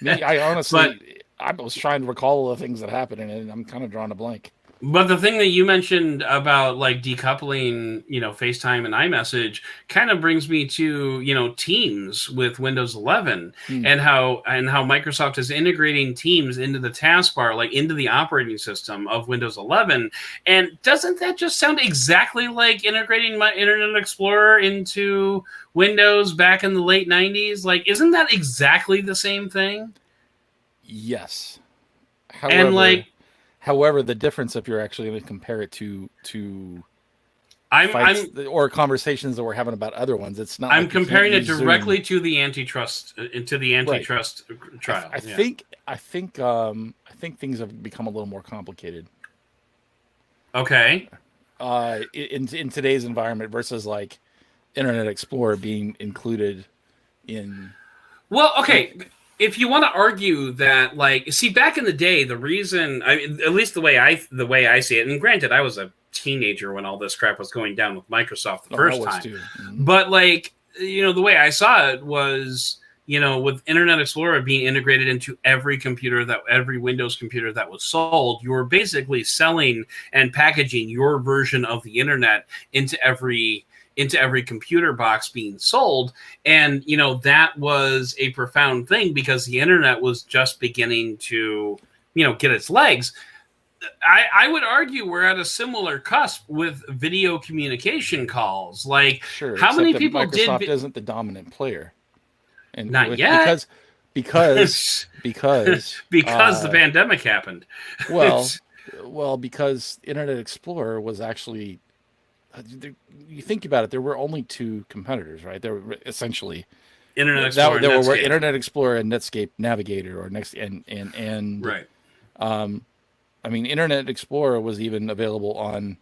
I honestly, I was trying to recall the things that happened, and I'm kind of drawing a blank. But the thing that you mentioned about like decoupling, FaceTime and iMessage kind of brings me to, Teams with Windows 11 and how Microsoft is integrating Teams into the taskbar, like into the operating system of Windows 11. And doesn't that just sound exactly like integrating my Internet Explorer into Windows back in the late 90s? Like, isn't that exactly the same thing? Yes. However, the difference, if you're actually going to compare it to or conversations that we're having about other ones, it's not. I'm comparing it directly to the antitrust trial. I think things have become a little more complicated. Okay. In today's environment versus like Internet Explorer being included in. Well, okay. If you want to argue that, like, see, back in the day, the reason, at least the way I see it, and granted, I was a teenager when all this crap was going down with Microsoft the first time, mm-hmm. But like, the way I saw it was, with Internet Explorer being integrated into every Windows computer that was sold, you were basically selling and packaging your version of the internet into every computer box being sold. And, that was a profound thing because the internet was just beginning to, get its legs. I would argue we're at a similar cusp with video communication calls. Like, sure, how many people Microsoft isn't the dominant player. And not yet. Because the pandemic happened. Well, because Internet Explorer was actually, you think about it, there were only two competitors, right? There were essentially Internet Explorer. There were Internet Explorer and Netscape Navigator, or and right. I mean, Internet Explorer was even available on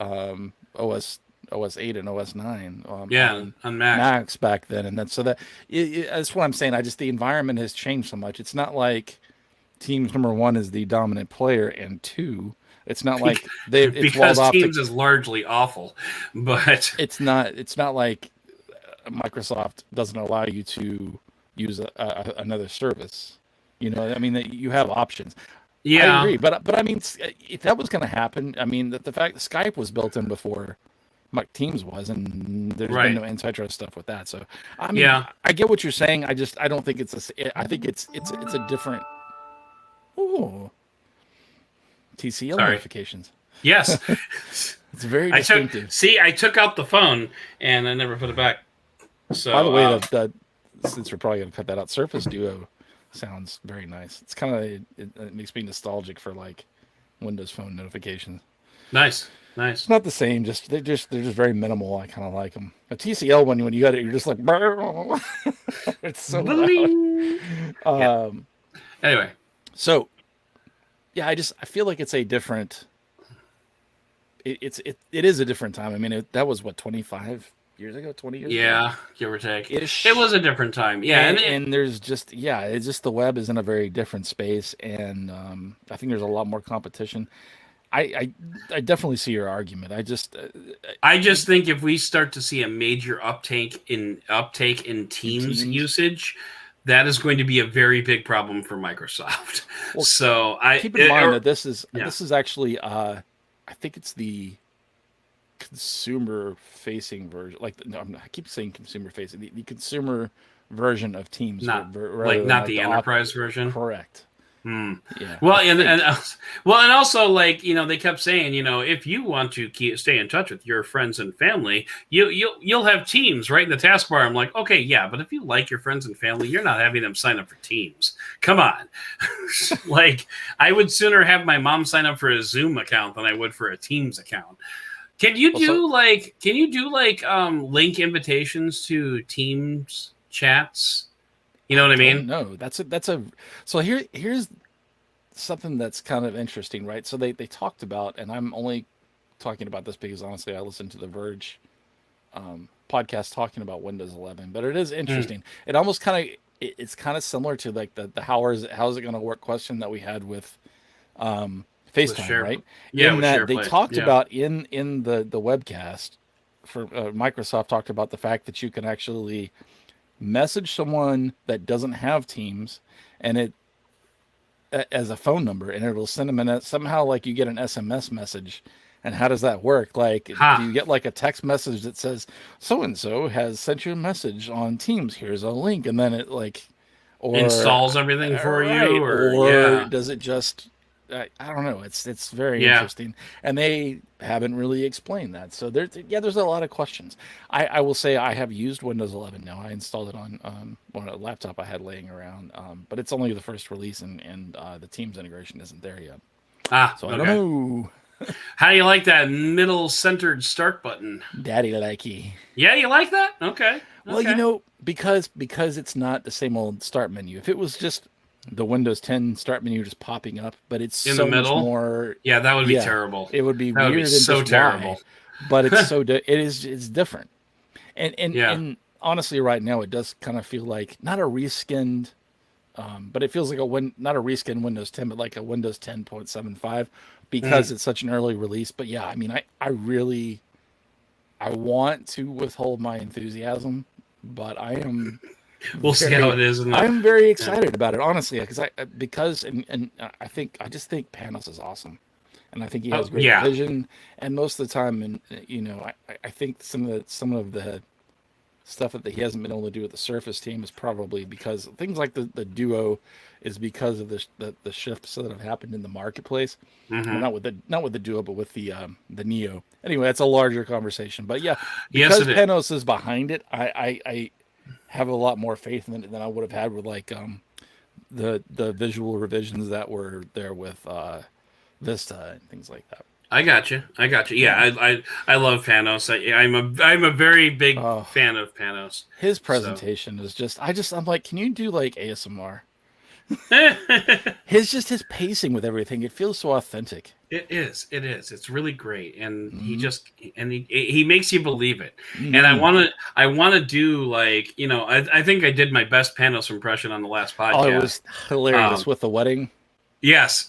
OS 8 and OS 9. On Macs back then, and that's what I'm saying. The environment has changed so much. It's not like Teams number one is the dominant player, and two, it's not like because Teams is largely awful, but it's not like Microsoft doesn't allow you to use another service. I mean, that you have options. Yeah, I agree, but I mean, if that was going to happen, I mean, the fact that Skype was built in before Teams was, and there's been no antitrust stuff with that. So I mean, I get what you're saying. I don't think I think it's a different. Ooh. TCL notifications. Yes. It's very distinctive. I took out the phone and I never put it back. So, by the way, since we're probably going to cut that out, Surface Duo sounds very nice. It's kind of it makes me nostalgic for like Windows Phone notifications. Nice. It's not the same. They're just very minimal. I kind of like them. A TCL one, when you got it, you're just like, it's so loud. Anyway, so yeah, I feel like it's a different. It is a different time. I mean, that was what, 25 years ago, 20 years ago? Yeah, give or take. It was a different time. Yeah, and there's just it's just the web is in a very different space, and I think there's a lot more competition. I definitely see your argument. I just think if we start to see a major uptake in Teams usage, that is going to be a very big problem for Microsoft. Well, so keep in mind that this is actually I think it's the consumer-facing version. I keep saying consumer-facing. The consumer version of Teams, not the enterprise version. Correct. Yeah. Well, and also, like, they kept saying, if you want to stay in touch with your friends and family, you'll have Teams right in the taskbar. I'm like, okay, yeah, but if you like your friends and family, you're not having them sign up for Teams. Come on. Like, I would sooner have my mom sign up for a Zoom account than I would for a Teams account. Can you do link invitations to Teams chats You know what I mean? No, that's a. So here's something that's kind of interesting, right? So they talked about, and I'm only talking about this because honestly, I listened to the Verge podcast talking about Windows 11, but it is interesting. It almost kind of it's kind of similar to like the how's it going to work question that we had with FaceTime, right? Yeah, In with that they SharePlay. talked about in the webcast for Microsoft talked about the fact that you can actually message someone that doesn't have Teams, and it as a phone number, and it'll send them somehow like you get an SMS message. And how does that work? Like, do you get like a text message that says so and so has sent you a message on Teams? Here's a link, and then it like or installs everything for you, or does it just? I don't know. It's very interesting, and they haven't really explained that. So there's a lot of questions. I will say I have used Windows 11 now. I installed it on a laptop I had laying around, but it's only the first release, and the Teams integration isn't there yet. So I don't know. How do you like that middle centered start button? Daddy likey. Yeah, you like that? Okay. Well, you know, because it's not the same old start menu. If it was just the Windows 10 start menu just popping up, but it's in so the middle? Much more. Yeah, that would be terrible. It would be weird and so terrible. But it's it's different. And honestly, right now it does kind of feel like not a reskinned, but it feels like not a reskinned Windows 10, but like a Windows 10.75 because it's such an early release. But yeah, I mean, I really want to withhold my enthusiasm, but I am. We'll see how it is. I'm very excited about it, honestly, because I just think Panos is awesome, and I think he has great vision. And most of the time, and you know, I think some of the stuff that he hasn't been able to do with the Surface team is probably because things like the Duo is because of the shifts that have happened in the marketplace. Well, not with the Duo, but with the Neo. Anyway, that's a larger conversation. But yeah, because Panos is behind it, I have a lot more faith in it than I would have had with like the visual revisions that were there with Vista and things like that. I got you. Yeah, I love Panos. I'm a very big fan of Panos. His presentation is just I'm like, can you do like ASMR? His pacing with everything, it feels so authentic. It is. It's really great, and he makes you believe it. And I want to do like, you know, I think I did my best Panos impression on the last podcast. Oh, it was hilarious with the wedding. Yes.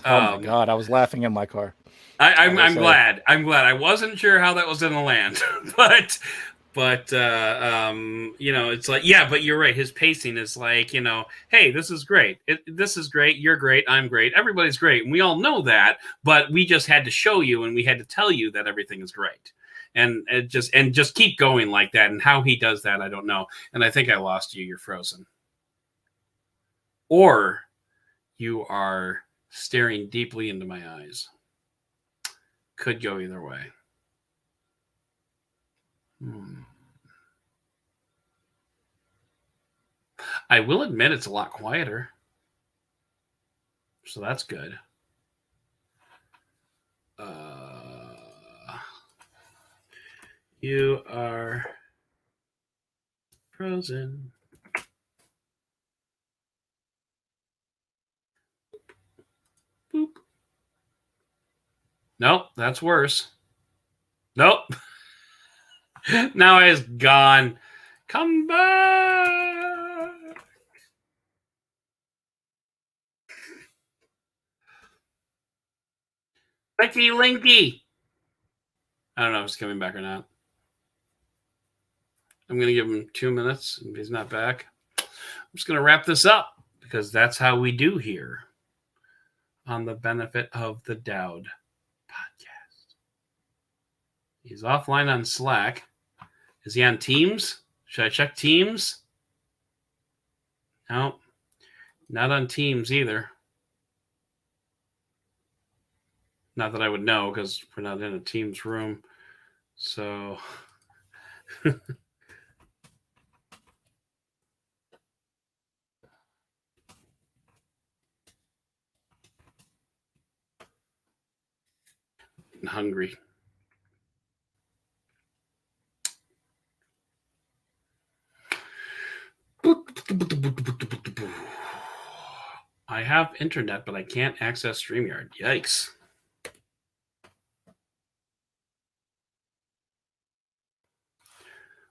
Oh my God, I was laughing in my car. I'm glad. I wasn't sure how that was going to land, but you know, it's like, yeah, but you're right. His pacing is like, you know, hey, this is great. This is great. You're great. I'm great. Everybody's great. And we all know that, but we just had to show you and we had to tell you that everything is great. And just keep going like that. And how he does that, I don't know. And I think I lost you. You're frozen. Or you are staring deeply into my eyes. Could go either way. I will admit it's a lot quieter. So that's good. You are frozen. Boop. Nope, that's worse. Nope. Now it's gone. Come back. Becky Linky. I don't know if he's coming back or not. I'm going to give him 2 minutes. If he's not back, I'm just going to wrap this up because that's how we do here on the Benefit of the Dowd podcast. He's offline on Slack. Is he on Teams? Should I check Teams? No, not on Teams either. Not that I would know because we're not in a Teams room. So... hungry. I have internet, but I can't access StreamYard. Yikes.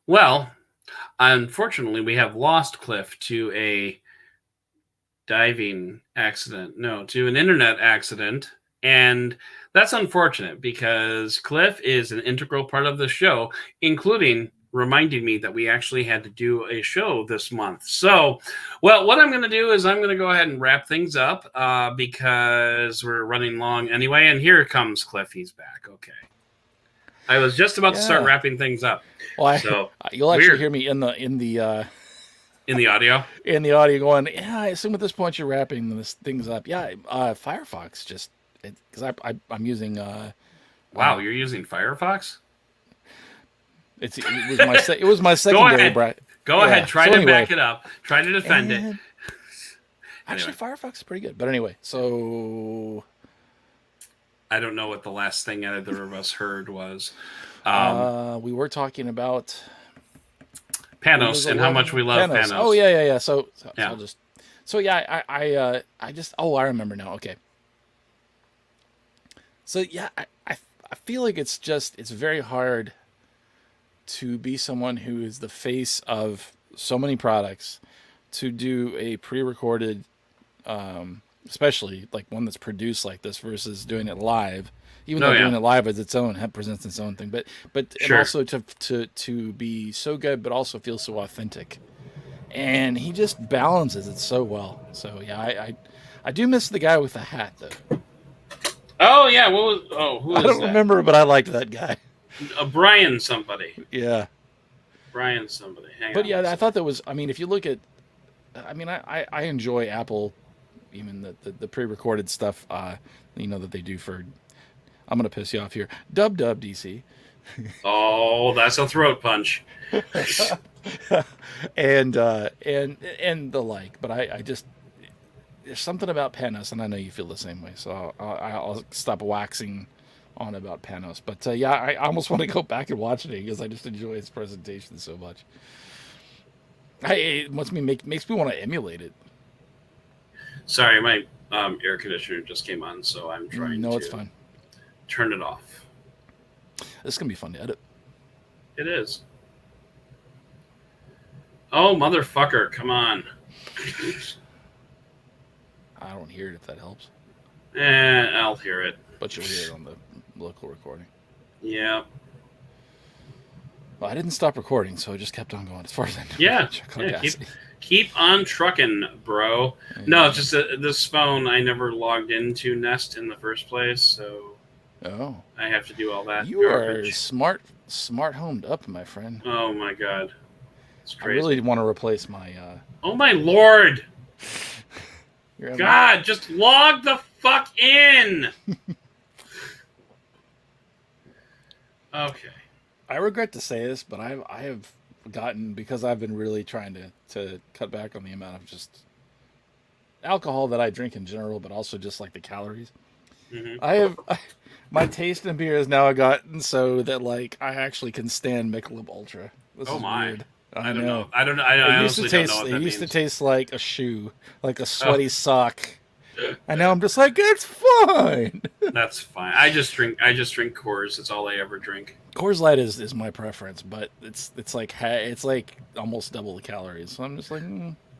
Well, unfortunately, we have lost Cliff to a diving accident. No, to an internet accident. And that's unfortunate because Cliff is an integral part of the show, including reminding me that we actually had to do a show this month. So, well, what I'm going to do is I'm going to go ahead and wrap things up because we're running long anyway. And here comes Cliff. He's back. Okay. I was just about to start wrapping things up. Well, you'll actually hear me in the audio. In the audio, going, yeah. I assume at this point you're wrapping things up. Yeah, Firefox just because I'm using. Wow, you're using Firefox? It was my secondary. Go ahead. Try to back it up. Try to defend it. Actually, Firefox is pretty good. But anyway, so I don't know what the last thing either of us heard was. We were talking about Panos and how much we love Panos. Oh yeah. So I'll just. So yeah, I just. Oh, I remember now. Okay. So yeah, I feel like it's very hard to be someone who is the face of so many products, to do a pre-recorded, especially like one that's produced like this versus doing it live. Even though doing it live as its own presents its own thing, but and also to be so good, but also feel so authentic, and he just balances it so well. So yeah, I do miss the guy with the hat though. Oh yeah, who was that? I don't remember, but I liked that guy. Brian somebody. Yeah. Brian somebody. Hang on. But yeah, I thought that was. I mean, if you look at, I enjoy Apple, even the pre-recorded stuff. That they do for. I'm gonna piss you off here. WWDC. Oh, that's a throat punch. and the like, but I just there's something about Panos, and I know you feel the same way. So I'll stop waxing on about Panos. But yeah, I almost want to go back and watch it because I just enjoy his presentation so much. It makes me want to emulate it. Sorry, my air conditioner just came on, so I'm trying to. No, it's fine. Turn it off. This is gonna be fun to edit. It is. Oh, motherfucker! Come on. I don't hear it if that helps. I'll hear it. But you'll hear it on the local recording. Yeah. Well, I didn't stop recording, so I just kept on going as far as I know. Yeah. Keep on trucking, bro. Yeah. No, just this phone, I never logged into Nest in the first place, so I have to do all that. You garbage. Are smart homed up, my friend. Oh my god. It's crazy. I really want to replace my Oh my lord. God, just log the fuck in. Okay. I regret to say this, but I have gotten, because I've been really trying to cut back on the amount of just alcohol that I drink in general, but also just like the calories. Mm-hmm. My taste in beer has now gotten so that like I actually can stand Michelob Ultra. This is weird. I know. I honestly don't know what that means. It used to taste like a shoe, like a sweaty sock. And now I'm just like, it's fine. That's fine. I just drink Coors. That's all I ever drink. Coors Light is my preference, but it's like almost double the calories. So I'm just like,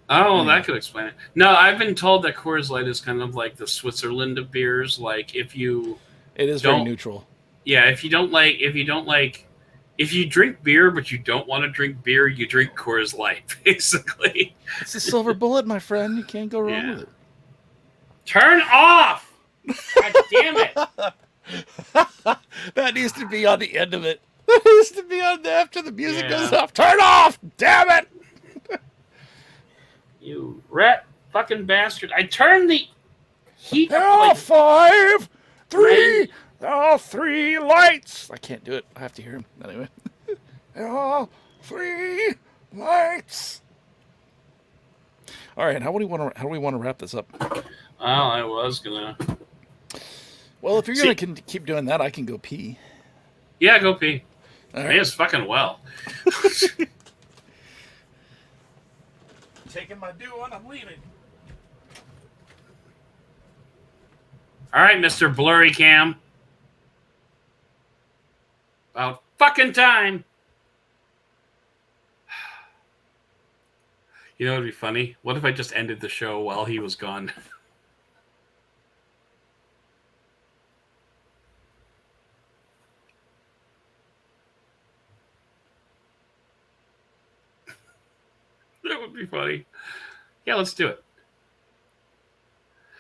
that could explain it. No, I've been told that Coors Light is kind of like the Switzerland of beers. Like it is very neutral. Yeah, if you drink beer but you don't want to drink beer, you drink Coors Light, basically. It's a silver bullet, my friend. You can't go wrong with it. Turn off! God damn it! That needs to be on the end of it. That needs to be on after the music goes off. Turn off! Damn it! You rat fucking bastard. I turned the heat up. There are 3 lights. I can't do it. I have to hear him anyway. There are 3 lights. All right, how do we want to wrap this up? Well, I was gonna. Well, if you're gonna keep doing that, I can go pee. Yeah, go pee. All right. May as fucking well. Taking my due and I'm leaving. All right, Mr. Blurry Cam. About fucking time. You know what would be funny? What if I just ended the show while he was gone? That would be funny. Yeah, let's do it.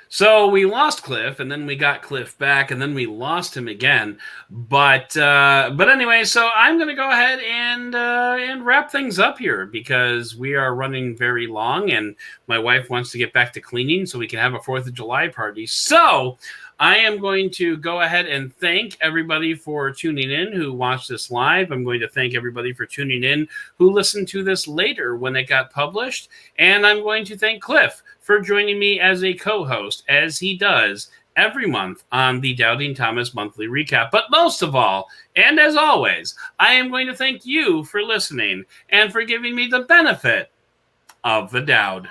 So we lost Cliff, and then we got Cliff back, and then we lost him again. But anyway, so I'm going to go ahead and wrap things up here because we are running very long, and my wife wants to get back to cleaning so we can have a 4th of July party. So I am going to go ahead and thank everybody for tuning in who watched this live. I'm going to thank everybody for tuning in who listened to this later when it got published. And I'm going to thank Cliff for joining me as a co-host, as he does every month on the Doubting Thomas Monthly Recap. But most of all, and as always, I am going to thank you for listening and for giving me the benefit of the doubt.